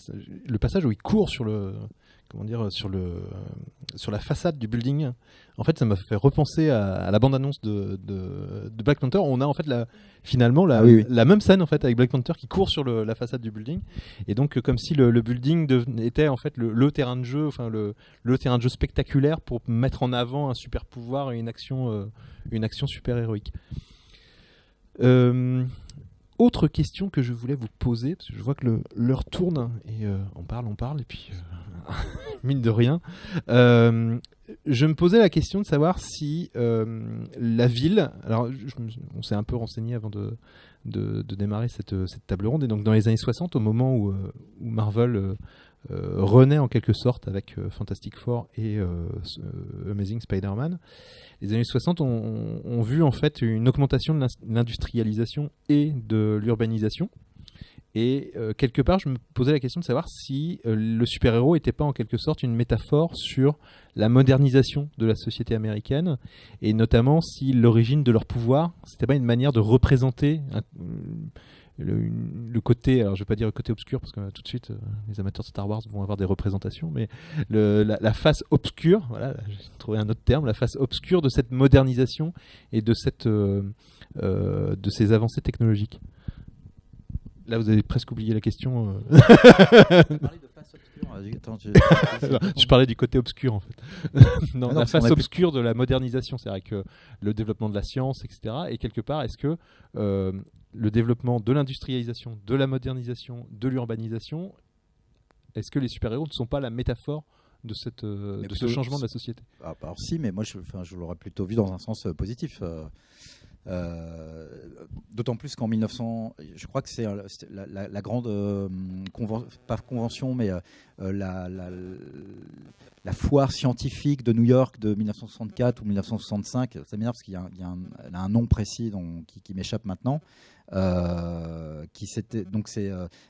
le passage où il court sur la façade du building, en fait, ça m'a fait repenser à la bande-annonce de Black Panther. On a en fait la même scène en fait avec Black Panther qui court sur la façade du building, et donc comme si le building était en fait le terrain de jeu, enfin le terrain de jeu spectaculaire pour mettre en avant un super pouvoir et une action super héroïque. Autre question que je voulais vous poser, parce que je vois que l'heure tourne et on parle et puis mine de rien, je me posais la question de savoir si la ville, alors on s'est un peu renseigné avant de démarrer cette table ronde, et donc dans les années 60, au moment où Marvel renaît en quelque sorte avec Fantastic Four et Amazing Spider-Man, les années 60 ont vu en fait une augmentation de l'industrialisation et de l'urbanisation. Et quelque part, je me posais la question de savoir si le super-héros n'était pas en quelque sorte une métaphore sur la modernisation de la société américaine, et notamment si l'origine de leur pouvoir, c'était pas une manière de représenter le côté, alors je vais pas dire le côté obscur parce que tout de suite les amateurs de Star Wars vont avoir des représentations, mais la face obscure, voilà, j'ai trouvé un autre terme, la face obscure de cette modernisation et de ces avancées technologiques. Là, vous avez presque oublié la question. Je parlais du côté obscur en fait. Non, la face obscure de la modernisation, c'est-à-dire que le développement de la science, etc. Et quelque part, est-ce que le développement de l'industrialisation, de la modernisation, de l'urbanisation, est-ce que les super-héros ne sont pas la métaphore de ce changement de la société? Alors si, mais moi je l'aurais plutôt vu dans un sens positif. D'autant plus qu'en 1900, je crois que c'est la grande pas convention, mais la foire scientifique de New York de 1964 ou 1965. Ça m'énerve parce qu'il y a un nom précis qui m'échappe maintenant.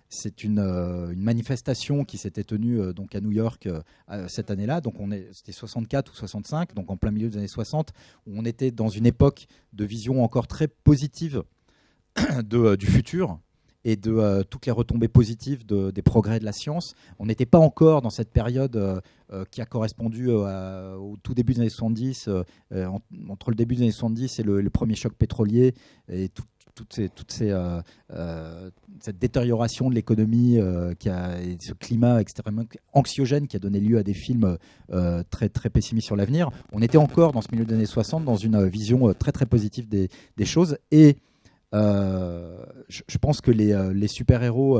C'est une manifestation qui s'était tenue donc à New York cette année-là. Donc c'était 64 ou 65, donc en plein milieu des années 60, où on était dans une époque de vision encore très positive du futur et de toutes les retombées positives des progrès de la science. On n'était pas encore dans cette période qui a correspondu au tout début des années 70, entre le début des années 70 et le premier choc pétrolier, et cette détérioration de l'économie et ce climat extrêmement anxiogène qui a donné lieu à des films très, très pessimistes sur l'avenir. On était encore dans ce milieu des années 60 dans une vision très très positive des choses, et je pense que les super-héros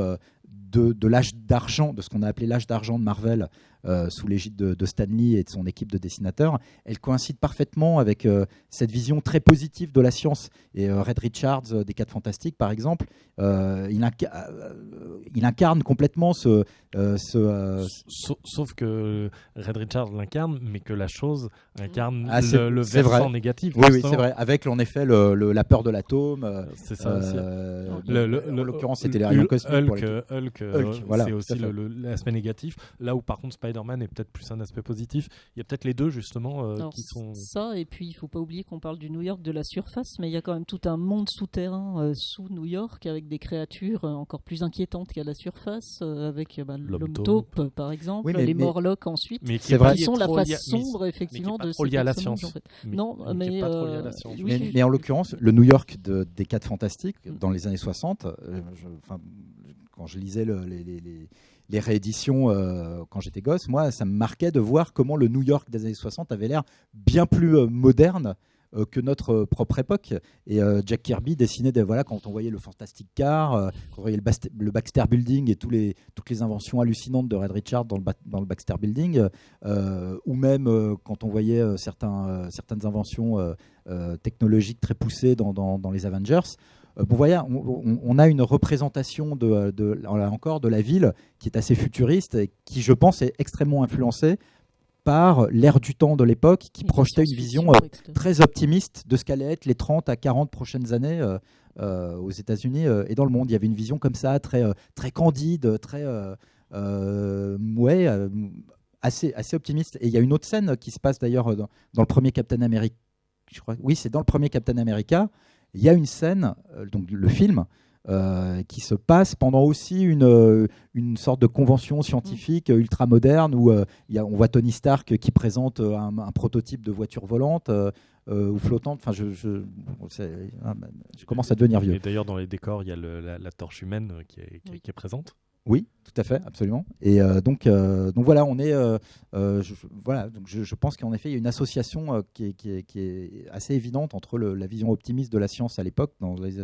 de l'âge d'argent, de ce qu'on a appelé l'âge d'argent de Marvel, sous l'égide de Stan Lee et de son équipe de dessinateurs, elle coïncide parfaitement avec cette vision très positive de la science. Et Reed Richards des 4 Fantastiques, par exemple, il incarne complètement sauf que Reed Richards l'incarne, mais que la chose incarne le versant négatif. Oui, c'est vrai. Avec en effet la peur de l'atome. C'est ça aussi. En l'occurrence, c'était les rayons cosmiques. Hulk, voilà, c'est aussi l'aspect négatif. Là où par contre Spider-Man est peut-être plus un aspect positif. Il y a peut-être les deux justement qui sont... Ça, et puis il ne faut pas oublier qu'on parle du New York de la surface, mais il y a quand même tout un monde souterrain sous New York, avec des créatures encore plus inquiétantes qu'à la surface, avec l'homme taupe par exemple, les Morlocks ensuite, mais qui sont la face sombre effectivement de ces personnages. En fait. Non, mais mais en l'occurrence, le New York des 4 Fantastiques dans les années 60, quand je lisais les rééditions quand j'étais gosse, moi, ça me marquait de voir comment le New York des années 60 avait l'air bien plus moderne que notre propre époque. Et Jack Kirby dessinait quand on voyait le Fantastic Car, quand on voyait le Baxter Building et toutes les inventions hallucinantes de Reed Richards dans le Baxter Building, ou même quand on voyait certaines inventions technologiques très poussées dans les Avengers. On a une représentation de la ville qui est assez futuriste et qui, je pense, est extrêmement influencée par l'air du temps de l'époque qui projetait une vision très optimiste de ce qu'allaient être les 30 à 40 prochaines années aux États-Unis et dans le monde. Il y avait une vision comme ça, très candide, très assez optimiste. Et il y a une autre scène qui se passe d'ailleurs dans le premier Captain America. Je crois, oui, c'est dans le premier Captain America. Il y a une scène, donc le film, qui se passe pendant aussi une sorte de convention scientifique ultra moderne où on voit Tony Stark qui présente un prototype de voiture volante ou flottante. Enfin, je commence à devenir vieux. Et d'ailleurs, dans les décors, il y a la torche humaine qui est présente. Oui, tout à fait, absolument. Et donc voilà, on est, je pense qu'en effet, il y a une association qui est assez évidente entre la vision optimiste de la science à l'époque, dans les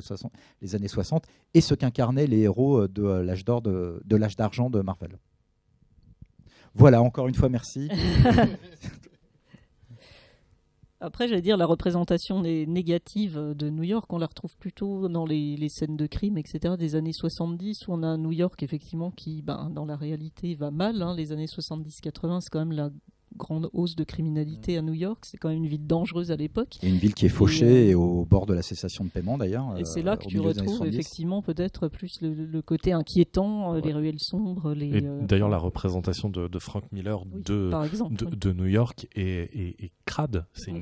années 60, et ce qu'incarnaient les héros de l'âge d'or, de l'âge d'argent de Marvel. Voilà, encore une fois, merci. Après, j'allais dire, la représentation négative de New York, on la retrouve plutôt dans les scènes de crime, etc., des années 70, où on a un New York, effectivement, qui, dans la réalité, va mal. Hein. Les années 70-80, c'est quand même la grande hausse de criminalité à New York. C'est quand même une ville dangereuse à l'époque. Et une ville qui est fauchée et au bord de la cessation de paiement, d'ailleurs. Et c'est là que tu retrouves, effectivement, peut-être plus le côté inquiétant, les ruelles sombres. D'ailleurs, la représentation de Frank Miller de New York est crade. On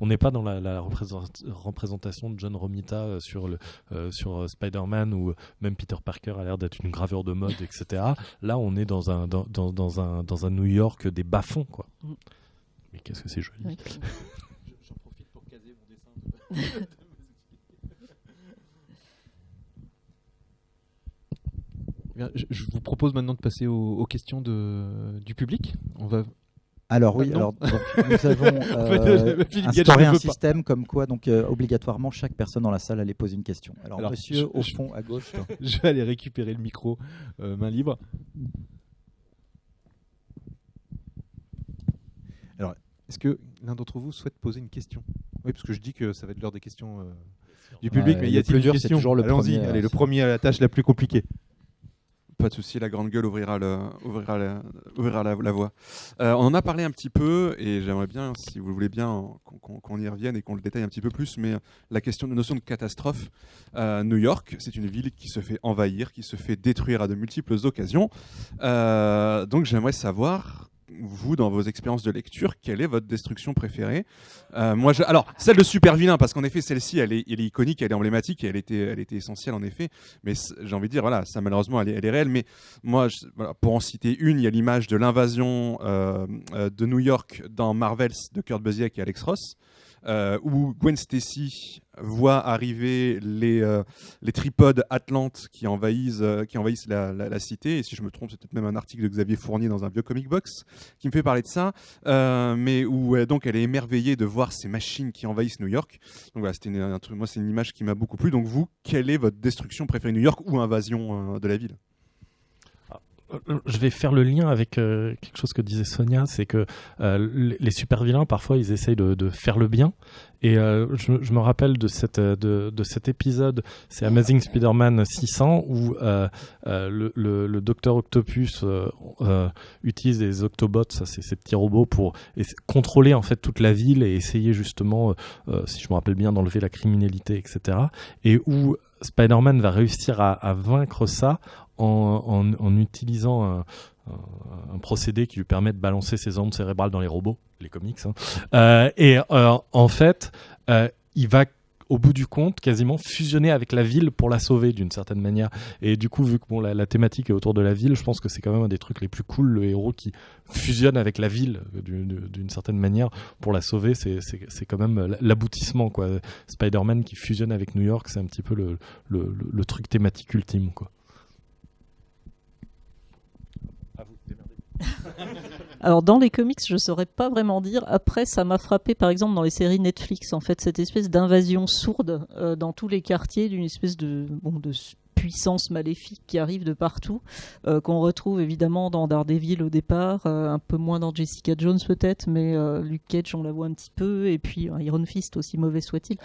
n'est pas dans la représentation de John Romita sur Spider-Man, où même Peter Parker a l'air d'être une gravure de mode, etc. Là, on est dans un New York des bas-fonds, quoi. Mais qu'est-ce que c'est joli. Oui. J'en profite pour caser mon dessin. Je vous propose maintenant de passer aux questions du public. On va... Alors oui, donc, nous avons instauré un système comme quoi donc obligatoirement chaque personne dans la salle allait poser une question. Alors monsieur au fond à gauche. Je vais aller récupérer le micro, main libre. Alors, est-ce que l'un d'entre vous souhaite poser une question? Oui, parce que je dis que ça va être l'heure des questions du public, mais il y a plus dur, c'est toujours le premier. Allez, le premier à la tâche la plus compliquée. Pas de souci, la grande gueule ouvrira la voie. On en a parlé un petit peu, et j'aimerais bien, si vous le voulez bien, qu'on y revienne et qu'on le détaille un petit peu plus, mais la notion de catastrophe. New York, c'est une ville qui se fait envahir, qui se fait détruire à de multiples occasions. Donc j'aimerais savoir... Vous, dans vos expériences de lecture, quelle est votre destruction préférée? Alors, celle de super vilain, parce qu'en effet, celle-ci, elle est iconique, elle est emblématique, et elle était essentielle en effet. Mais j'ai envie de dire, voilà, ça malheureusement, elle est réelle. Mais moi, pour en citer une, il y a l'image de l'invasion de New York dans Marvels de Kurt Busiek et Alex Ross, où Gwen Stacy voit arriver les tripodes Atlantes qui envahissent la cité. Et si je me trompe, c'est peut-être même un article de Xavier Fournier dans un vieux comic box qui me fait parler de ça, mais où donc elle est émerveillée de voir ces machines qui envahissent New York. Donc voilà, c'était un truc. Moi, c'est une image qui m'a beaucoup plu. Donc vous, quelle est votre destruction préférée, New York ou invasion de la ville? Je vais faire le lien avec quelque chose que disait Sonia, c'est que les super vilains, parfois, ils essayent de faire le bien. Et je me rappelle de cet épisode, c'est Amazing Spider-Man 600, où le Docteur Octopus utilise des Octobots, ça, c'est ces petits robots, pour contrôler en fait toute la ville et essayer justement, si je me rappelle bien, d'enlever la criminalité, etc. Et où Spider-Man va réussir à vaincre ça en utilisant un procédé qui lui permet de balancer ses ondes cérébrales dans les robots, les comics. En fait, il va au bout du compte quasiment fusionner avec la ville pour la sauver d'une certaine manière. Et du coup, vu que la thématique est autour de la ville, je pense que c'est quand même un des trucs les plus cool, le héros qui fusionne avec la ville d'une certaine manière pour la sauver. C'est quand même l'aboutissement, quoi. Spider-Man qui fusionne avec New York, c'est un petit peu le truc thématique ultime, quoi. Alors dans les comics, je saurais pas vraiment dire. Après, ça m'a frappé par exemple dans les séries Netflix, en fait, cette espèce d'invasion sourde dans tous les quartiers d'une espèce de puissance maléfique qui arrive de partout, qu'on retrouve évidemment dans Daredevil au départ, un peu moins dans Jessica Jones peut-être, mais Luke Cage on la voit un petit peu, et puis Iron Fist, aussi mauvais soit-il.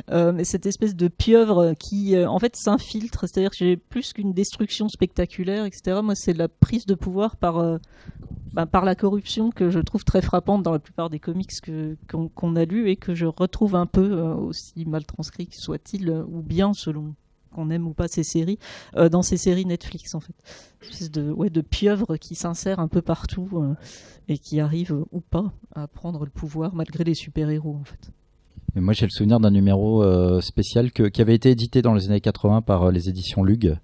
Mais cette espèce de pieuvre qui en fait s'infiltre, c'est-à-dire que j'ai plus qu'une destruction spectaculaire, etc. Moi c'est la prise de pouvoir par par la corruption que je trouve très frappante dans la plupart des comics qu'on a lus et que je retrouve un peu, aussi mal transcrits soit-il, ou bien selon qu'on aime ou pas ces séries, dans ces séries Netflix en fait. Une espèce de pieuvre qui s'insère un peu partout et qui arrive ou pas à prendre le pouvoir malgré les super-héros en fait. Et moi j'ai le souvenir d'un numéro spécial qui avait été édité dans les années 80 par les éditions Lug.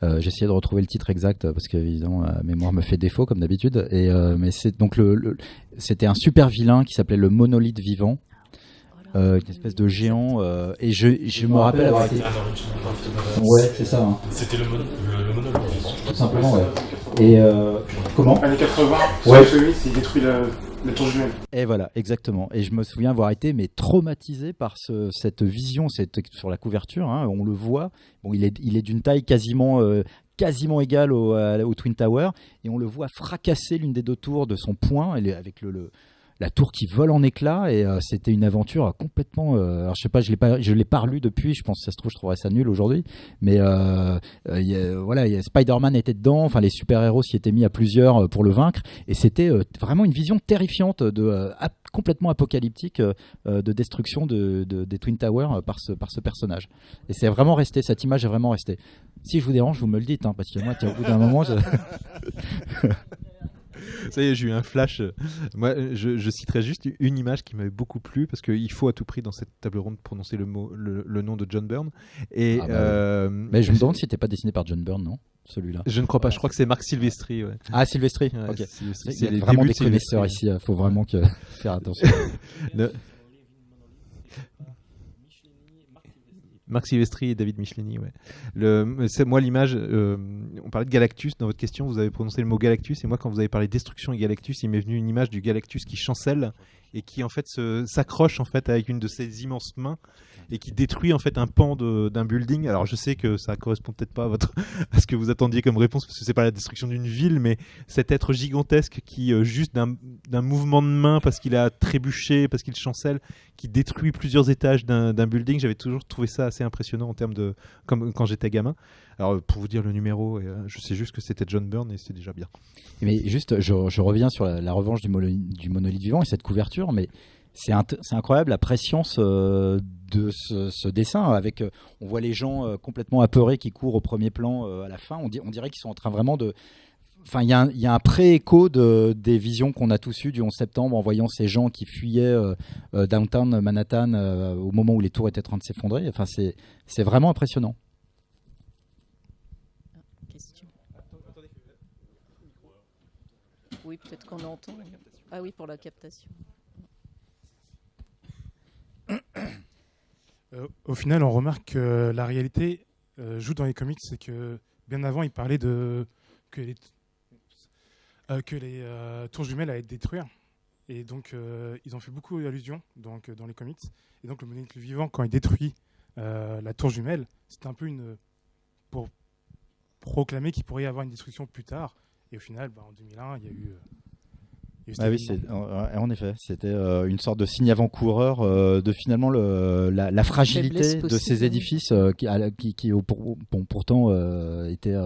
J'ai essayé de retrouver le titre exact parce qu'évidemment ma mémoire me fait défaut comme d'habitude. Mais c'est donc c'était un super vilain qui s'appelait le Monolithe Vivant. Une espèce de géant et je me rappelle avoir été... Ouais, c'est ça. Hein. C'était le monolithe vivant. Tout simplement, ouais. Et comment ? Années 80, ouais. Il détruit la tour jumelle. Et voilà, exactement. Et je me souviens avoir été traumatisé par cette vision, sur la couverture. Hein, on le voit. Bon, il est d'une taille quasiment égale au Twin Tower, et on le voit fracasser l'une des deux tours de son poing, avec la tour qui vole en éclats, et c'était une aventure complètement... alors je sais pas, je l'ai pas relu depuis, je pense que ça se trouve je trouverais ça nul aujourd'hui, mais Spider-Man était dedans, enfin les super-héros s'y étaient mis à plusieurs pour le vaincre, et c'était vraiment une vision terrifiante, complètement apocalyptique de destruction des Twin Towers par ce personnage. Et c'est vraiment resté, cette image est vraiment restée. Si je vous dérange, vous me le dites, hein, parce que moi, au bout d'un moment... Ça y est, j'ai eu un flash. Moi, je citerai juste une image qui m'avait beaucoup plu, parce qu'il faut à tout prix dans cette table ronde prononcer le nom de John Byrne. Et, mais je me demande si c'était pas dessiné par John Byrne, non ? Celui-là. Je ne crois pas, je crois que c'est Marc Silvestri. Ouais. Ah, Silvestri, ouais, ok. Silvestri. Il y a vraiment des connaisseurs ici, il faut vraiment faire attention. Marc Silvestri et David Michelini, ouais. Moi, l'image, on parlait de Galactus. Dans votre question, vous avez prononcé le mot Galactus. Et moi, quand vous avez parlé destruction et Galactus, il m'est venu une image du Galactus qui chancelle et qui, en fait, s'accroche en fait, avec une de ses immenses mains et qui détruit en fait un pan d'un building. Alors, je sais que ça correspond peut-être pas à ce que vous attendiez comme réponse, parce que c'est pas la destruction d'une ville, mais cet être gigantesque qui, juste d'un mouvement de main, parce qu'il a trébuché, parce qu'il chancelle, qui détruit plusieurs étages d'un building. J'avais toujours trouvé ça assez impressionnant en termes de, comme quand j'étais gamin. Alors pour vous dire le numéro, je sais juste que c'était John Byrne et c'est déjà bien. Mais juste, je reviens sur la revanche du monolithe vivant et cette couverture, mais c'est incroyable la prescience de ce dessin. Avec, on voit les gens complètement apeurés qui courent au premier plan à la fin. On dirait qu'ils sont en train vraiment de... Enfin, il y a un pré-écho des visions qu'on a tous eues du 11 septembre en voyant ces gens qui fuyaient downtown Manhattan au moment où les tours étaient en train de s'effondrer. Enfin, c'est vraiment impressionnant. Question. Oui, peut-être qu'on entend. Ah oui, pour la captation. Au final, on remarque que la réalité joue dans les comics, c'est que bien avant, il parlait que les tours jumelles allaient être détruites. Et donc, ils ont fait beaucoup d'allusions dans les comics. Et donc, le monolithe vivant, quand il détruit la tour jumelle, c'était un peu pour proclamer qu'il pourrait y avoir une destruction plus tard. Et au final, en 2001, il y a eu... Ah oui, en effet, c'était une sorte de signe avant-coureur de finalement la fragilité de ces édifices qui pourtant étaient,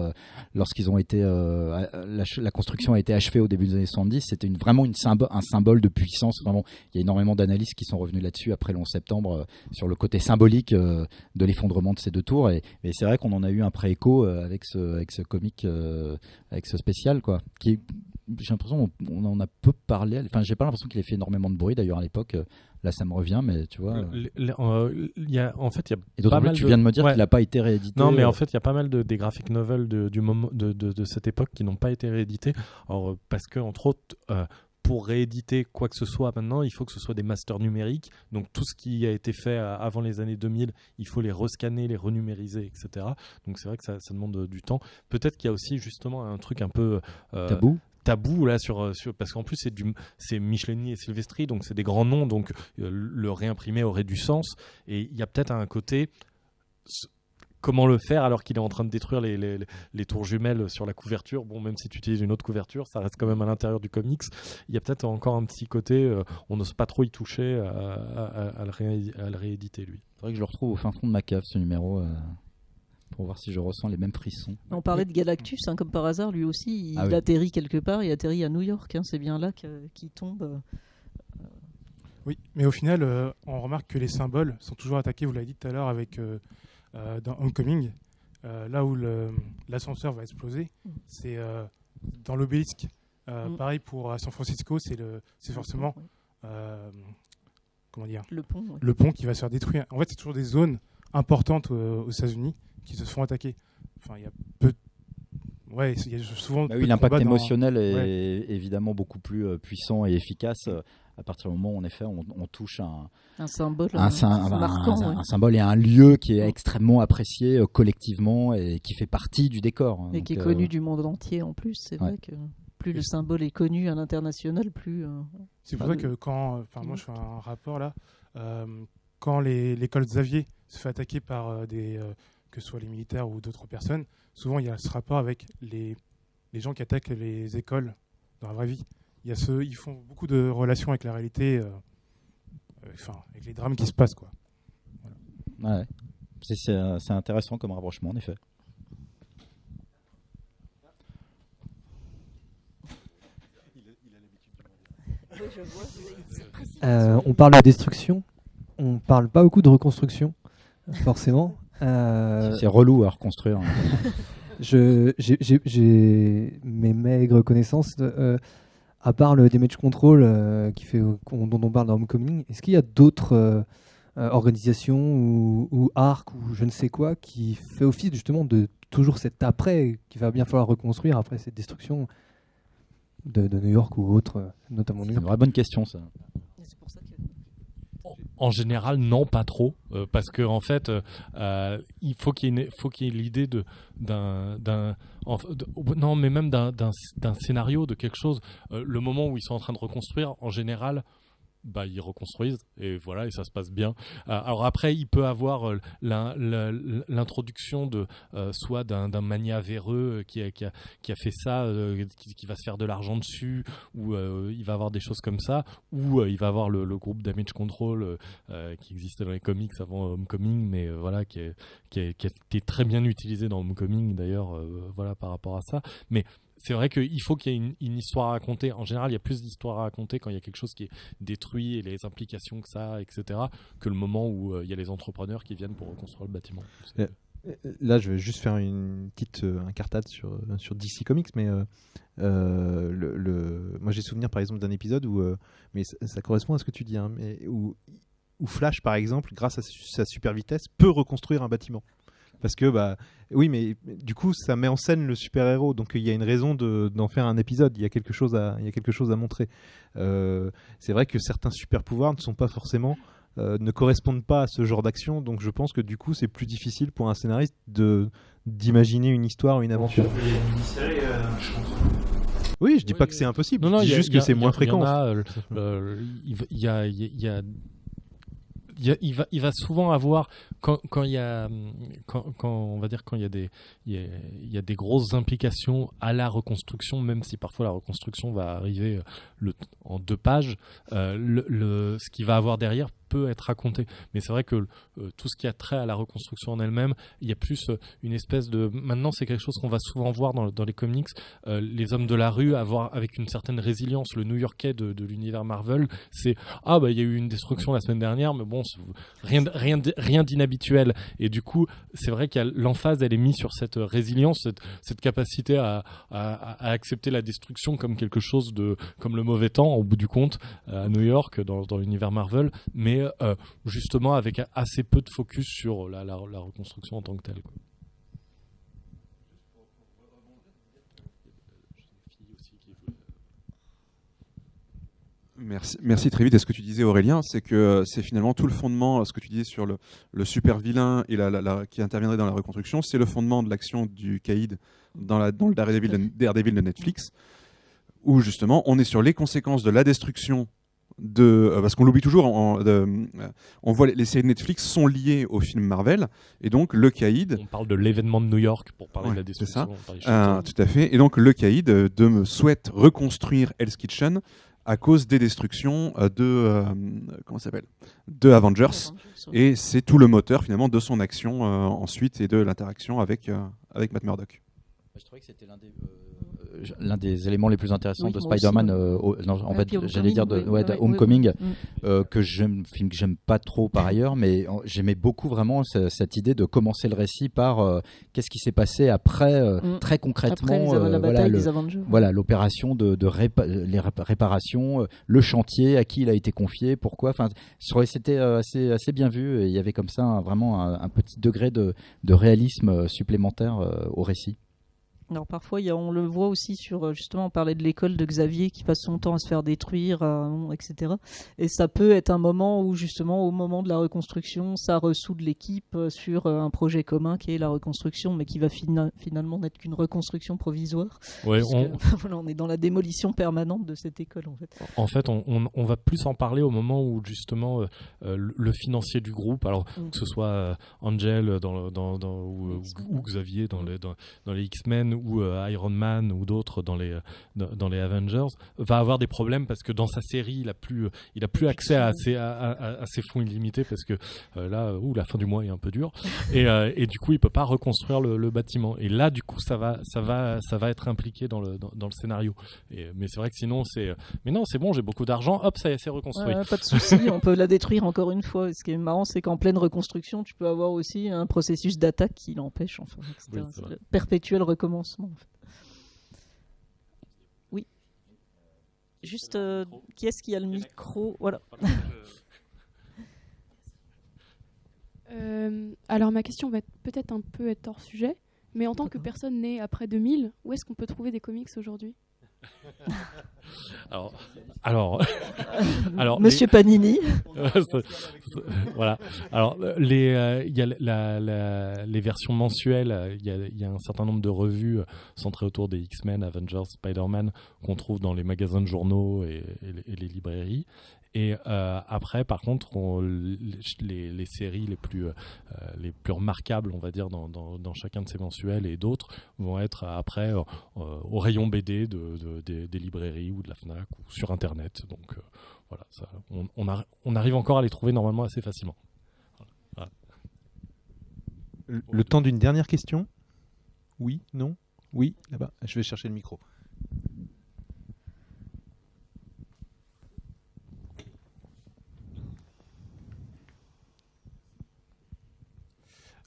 lorsqu'ils ont été, la construction a été achevée au début des années 70, c'était vraiment un symbole de puissance. Vraiment, il y a énormément d'analystes qui sont revenus là-dessus après le 11 septembre sur le côté symbolique de l'effondrement de ces deux tours. Et c'est vrai qu'on en a eu un pré-écho avec ce comic, avec ce spécial, quoi, qui j'ai l'impression qu'on en a peu parlé. Enfin, j'ai pas l'impression qu'il ait fait énormément de bruit d'ailleurs à l'époque. Là, ça me revient, mais tu vois. En fait, il y a. Et d'autant plus, tu viens de me dire qu'il n'a pas été réédité. Non, mais en fait, il y a pas mal des graphic novels de cette époque qui n'ont pas été réédités. Alors, parce que, entre autres, pour rééditer quoi que ce soit maintenant, il faut que ce soit des masters numériques. Donc, tout ce qui a été fait avant les années 2000, il faut les rescanner, les renumériser, etc. Donc, c'est vrai que ça demande du temps. Peut-être qu'il y a aussi, justement, un truc un peu. Tabou là parce qu'en plus c'est Michelini et Silvestri, donc c'est des grands noms, donc le réimprimer aurait du sens. Et il y a peut-être un côté comment le faire alors qu'il est en train de détruire les tours jumelles sur la couverture. Bon, même si tu utilises une autre couverture, ça reste quand même à l'intérieur du comics. Il y a peut-être encore un petit côté on n'ose pas trop y toucher à le rééditer lui. C'est vrai que je le retrouve au fin fond de ma cave ce numéro. pour voir si je ressens les mêmes frissons. On parlait de Galactus, comme par hasard, lui aussi, il atterrit quelque part, il atterrit à New York, c'est bien là qu'il tombe. Oui, mais au final, on remarque que les symboles sont toujours attaqués, vous l'avez dit tout à l'heure, avec dans Homecoming, là où l'ascenseur va exploser, c'est dans l'obélisque. Pareil pour à San Francisco, c'est forcément comment dire, le pont qui va se faire détruire. En fait, c'est toujours des zones importantes aux États-Unis qui se font attaquer. Enfin, il y a peu. Ouais, il y a souvent. Oui, l'impact émotionnel est évidemment beaucoup plus puissant et efficace à partir du moment où en effet on touche un symbole, marquant, un symbole et un lieu qui est extrêmement apprécié collectivement et qui fait partie du décor. Et qui est connu du monde entier en plus. C'est vrai que plus le symbole est connu à l'international, plus. C'est pour ça que quand, moi je fais un rapport là, quand l'école Xavier se fait attaquer par que ce soit les militaires ou d'autres personnes, souvent il y a ce rapport avec les gens qui attaquent les écoles dans la vraie vie. Ils font beaucoup de relations avec la réalité, avec les drames qui se passent, quoi. Voilà. Ouais. C'est intéressant comme rapprochement, en effet. On parle de destruction, on parle pas beaucoup de reconstruction, forcément. C'est relou à reconstruire. J'ai mes maigres connaissances. À part le damage control dont on parle dans Homecoming, est-ce qu'il y a d'autres organisations ou arcs ou je ne sais quoi qui fait office justement de toujours cet après qu'il va bien falloir reconstruire après cette destruction de New York ou autre, notamment New York? C'est une vraie bonne question, ça. C'est pour ça que... En général, non, pas trop, parce que en fait, il faut qu'il y ait l'idée non, mais même d'un scénario, de quelque chose. Le moment où ils sont en train de reconstruire, en général, ils reconstruisent et voilà, et ça se passe bien. Alors après, il peut avoir l'introduction de soit d'un mania véreux qui a fait ça, qui va se faire de l'argent dessus, ou il va avoir des choses comme ça, ou il va avoir le groupe Damage Control qui existait dans les comics avant Homecoming, mais voilà, qui a été très bien utilisé dans Homecoming d'ailleurs, voilà, par rapport à ça. Mais c'est vrai qu'il faut qu'il y ait une histoire à raconter. En général, il y a plus d'histoires à raconter quand il y a quelque chose qui est détruit et les implications que ça a, etc., que le moment où il y a les entrepreneurs qui viennent pour reconstruire le bâtiment. Là, je vais juste faire une petite incartade sur DC Comics, mais moi j'ai souvenir par exemple d'un épisode où, mais ça correspond à ce que tu dis, hein, mais où Flash, par exemple, grâce à sa super vitesse, peut reconstruire un bâtiment. Parce que, oui, mais du coup, ça met en scène le super-héros. Donc, il y a une raison d'en faire un épisode. Il y a quelque chose à montrer. C'est vrai que certains super-pouvoirs ne sont pas forcément... ne correspondent pas à ce genre d'action. Donc, je pense que du coup, c'est plus difficile pour un scénariste d'imaginer une histoire, une aventure. Il y a une mini-série, je pense. Oui, je dis pas que c'est impossible. Je dis juste que c'est moins fréquent. Il va souvent avoir quand il y a on va dire quand il y a des grosses implications à la reconstruction, même si parfois la reconstruction va arriver en 2 pages, ce qu'il va avoir derrière peut être raconté. Mais c'est vrai que tout ce qui a trait à la reconstruction en elle-même, il y a plus une espèce de... Maintenant, c'est quelque chose qu'on va souvent voir dans les comics, les hommes de la rue avec une certaine résilience. Le New-Yorkais de l'univers Marvel, c'est « Ah, il y a eu une destruction la semaine dernière, mais bon, rien d'inhabituel. » Et du coup, c'est vrai que l'emphase, elle est mise sur cette résilience, cette capacité à accepter la destruction comme quelque chose comme le mauvais temps, au bout du compte, à New York, dans l'univers Marvel, mais justement avec assez peu de focus sur la reconstruction en tant que telle, quoi. Merci très vite. Et ce que tu disais, Aurélien, c'est que c'est finalement tout le fondement, ce que tu disais sur le super vilain et qui interviendrait dans la reconstruction, c'est le fondement de l'action du Caïd dans le Daredevil de Netflix, où justement on est sur les conséquences de la destruction parce qu'on l'oublie toujours, on voit les séries de Netflix sont liées au film Marvel, et donc le Caïd... On parle de l'événement de New York pour parler de la destruction. C'est ça. Tout à fait. Et donc le Caïd souhaite reconstruire Hell's Kitchen à cause des destructions de Avengers. Et c'est tout le moteur finalement de son action ensuite et de l'interaction avec Matt Murdock. Je trouvais que c'était l'un des éléments les plus intéressants de Spider-Man, j'allais dire de Homecoming, que film que j'aime pas trop par ailleurs, mais j'aimais beaucoup vraiment cette idée de commencer le récit par qu'est-ce qui s'est passé après, très concrètement, la bataille des Avengers. Voilà, l'opération les réparations, le chantier, à qui il a été confié, pourquoi. Enfin, je trouvais que c'était assez bien vu, et il y avait comme ça vraiment un petit degré de réalisme supplémentaire au récit. Alors parfois, on le voit aussi sur, justement, on parlait de l'école de Xavier qui passe son temps à se faire détruire, etc. Et ça peut être un moment où, justement, au moment de la reconstruction, ça ressoude l'équipe sur un projet commun qui est la reconstruction, mais qui va finalement n'être qu'une reconstruction provisoire. Ouais, voilà, on est dans la démolition permanente de cette école, en fait. En fait, on va plus en parler au moment où, justement, le financier du groupe, alors que ce soit Angel ou Xavier dans les X-Men, ou Iron Man ou d'autres dans les Avengers, va avoir des problèmes parce que dans sa série il a plus accès à ses fonds illimités, parce que là la fin du mois est un peu dure, et du coup il peut pas reconstruire le bâtiment, et là du coup ça va être impliqué dans le scénario, mais c'est vrai que sinon mais non, c'est bon, j'ai beaucoup d'argent, hop, ça y est, c'est reconstruit. Pas de souci, on peut la détruire encore une fois. Ce qui est marrant, c'est qu'en pleine reconstruction tu peux avoir aussi un processus d'attaque qui l'empêche, enfin, etc. Oui, c'est le perpétuel recommencement. En fait. Oui. Juste, qui est-ce qui a le micro? Voilà. Alors ma question va peut-être un peu être hors sujet, mais en tant que personne née après 2000, où est-ce qu'on peut trouver des comics aujourd'hui? Alors, Monsieur Panini. Voilà. Alors, il y a les versions mensuelles. Il y a un certain nombre de revues centrées autour des X-Men, Avengers, Spider-Man qu'on trouve dans les magasins de journaux et les librairies. Et après, par contre, les séries les plus remarquables, on va dire, dans chacun de ces mensuels et d'autres, vont être après au rayon BD des librairies ou de la Fnac ou sur Internet. Donc voilà, ça, on arrive encore à les trouver normalement assez facilement. Voilà. Le temps d'une dernière question? Oui? Non? Oui? Là-bas. Je vais chercher le micro.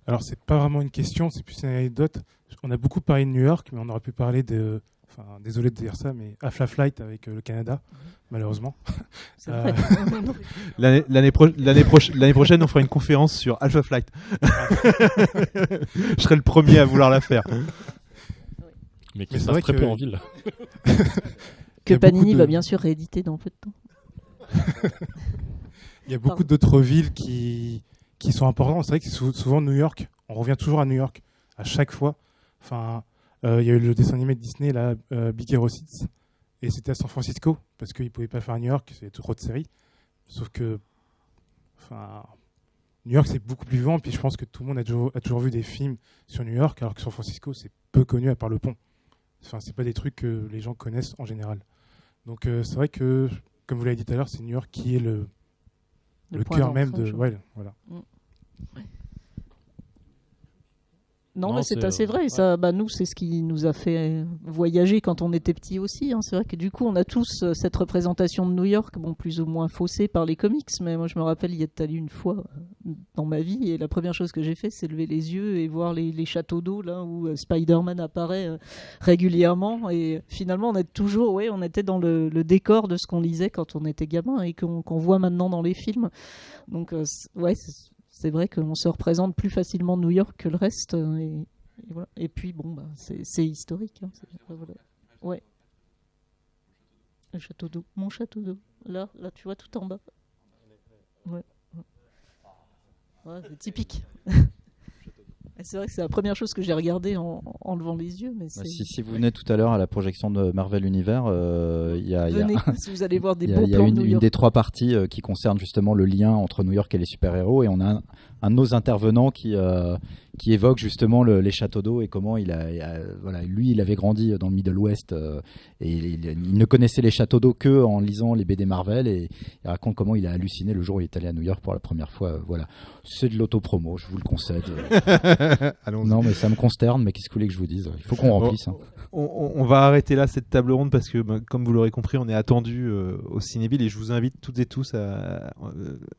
Alors, c'est pas vraiment une question, c'est plus une anecdote. On a beaucoup parlé de New York, mais on aurait pu parler de... Enfin, désolé de dire ça, mais Alpha Flight avec le Canada, malheureusement. C'est vrai. L'année prochaine, on fera une conférence sur Alpha Flight. Je serai le premier à vouloir la faire. Mais qui se passe très peu en ville. Que Panini va bien sûr rééditer dans peu de temps. Il y a beaucoup d'autres villes qui sont importantes. C'est vrai que c'est souvent New York. On revient toujours à New York à chaque fois. Enfin, il y a eu le dessin animé de Disney, là, Big Hero 6, et c'était à San Francisco parce qu'ils pouvaient pas le faire à New York, c'est trop de séries. Sauf que, enfin, New York c'est beaucoup plus vivant. Puis je pense que tout le monde a toujours vu des films sur New York, alors que San Francisco c'est peu connu à part le pont. Enfin, c'est pas des trucs que les gens connaissent en général. Donc c'est vrai que, comme vous l'avez dit tout à l'heure, c'est New York qui est le cœur même de... Ouais, voilà. Non, mais c'est assez vrai. Ça, nous, c'est ce qui nous a fait voyager quand on était petits aussi. Hein. C'est vrai que du coup, on a tous cette représentation de New York, bon, plus ou moins faussée par les comics. Mais moi, je me rappelle y être allé une fois dans ma vie, et la première chose que j'ai fait, c'est lever les yeux et voir les châteaux d'eau là où Spider-Man apparaît régulièrement. Et finalement, on était dans le décor de ce qu'on lisait quand on était gamin et qu'on voit maintenant dans les films. Donc, c'est vrai qu'on se représente plus facilement New York que le reste. Et voilà. Et puis, c'est historique. Hein, voilà. Ouais. Le château d'eau. Mon château d'eau. Là, tu vois, tout en bas. Ouais. Ouais, c'est typique. C'est vrai que c'est la première chose que j'ai regardée en levant les yeux. Mais si vous venez tout à l'heure à la projection de Marvel Univers, si vous allez voir des beaux plans de New York. Une des 3 parties qui concerne justement le lien entre New York et les super-héros, et on a un de nos intervenants qui qui évoque justement les châteaux d'eau et comment il avait grandi dans le Middle West et il ne connaissait les châteaux d'eau que en lisant les BD Marvel, et il raconte comment il a halluciné le jour où il est allé à New York pour la première fois. Voilà, c'est de l'auto-promo, je vous le concède. Non, mais ça me consterne, mais qu'est-ce que vous voulez que je vous dise ? Il faut qu'on remplisse. On va arrêter là cette table ronde parce que, comme vous l'aurez compris, on est attendu au Cinéville, et je vous invite toutes et tous à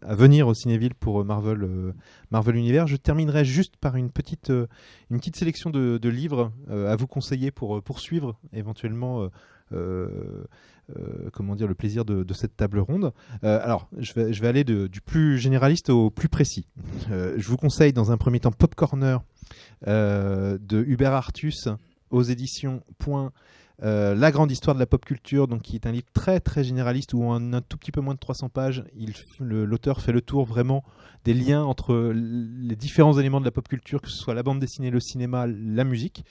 venir au Cinéville pour Marvel Univers. Je terminerai juste par une petite sélection de livres à vous conseiller pour poursuivre éventuellement le plaisir de cette table ronde. Alors, je vais aller du plus généraliste au plus précis. Je vous conseille dans un premier temps Pop Corner de Hubert Artus aux éditions Point. La grande histoire de la pop culture, donc qui est un livre très très généraliste où en un tout petit peu moins de 300 pages, l'auteur fait le tour vraiment des liens entre les différents éléments de la pop culture, que ce soit la bande dessinée, le cinéma, la musique.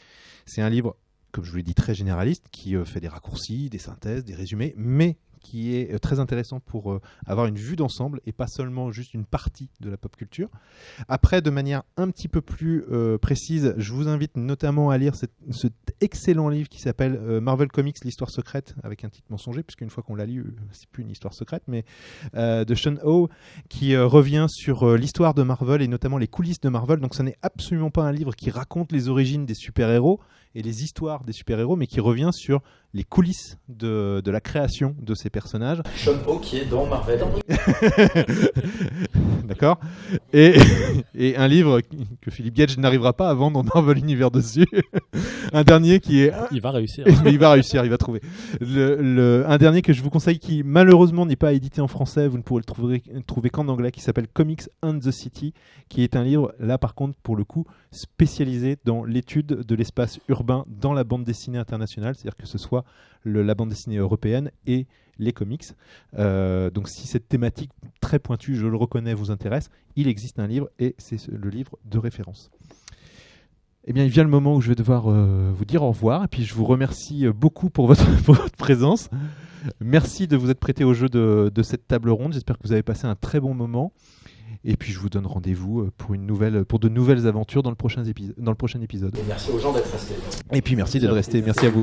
C'est un livre, comme je vous l'ai dit, très généraliste, qui fait des raccourcis, des synthèses, des résumés, mais qui est très intéressant pour avoir une vue d'ensemble et pas seulement juste une partie de la pop culture. Après, de manière un petit peu plus précise, je vous invite notamment à lire cet excellent livre qui s'appelle Marvel Comics, l'histoire secrète, avec un titre mensonger, puisqu'une fois qu'on l'a lu, c'est plus une histoire secrète, mais de Sean Howe, qui revient sur l'histoire de Marvel et notamment les coulisses de Marvel. Donc ce n'est absolument pas un livre qui raconte les origines des super-héros et les histoires des super-héros, mais qui revient sur les coulisses de la création de ces personnages. Sean Howe qui est dans Marvel. D'accord. Et un livre que Philippe Gage n'arrivera pas à vendre dans Marvel Univers dessus. Un dernier qui est... Il va réussir. Mais il va réussir, il va trouver. Un dernier que je vous conseille qui malheureusement n'est pas édité en français, vous ne pourrez le trouver qu'en anglais, qui s'appelle Comics and the City, qui est un livre, là par contre, pour le coup, spécialisé dans l'étude de l'espace urbain dans la bande dessinée internationale, c'est-à-dire que ce soit la bande dessinée européenne et les comics. Donc si cette thématique très pointue, je le reconnais, vous intéresse, il existe un livre et c'est le livre de référence. Eh bien, il vient le moment où je vais devoir vous dire au revoir, et puis je vous remercie beaucoup pour votre présence. Merci de vous être prêté au jeu de cette table ronde. J'espère que vous avez passé un très bon moment. Et puis je vous donne rendez-vous pour de nouvelles aventures dans le prochain épisode. Et merci aux gens d'être restés. Et puis merci d'être restés. Merci à vous.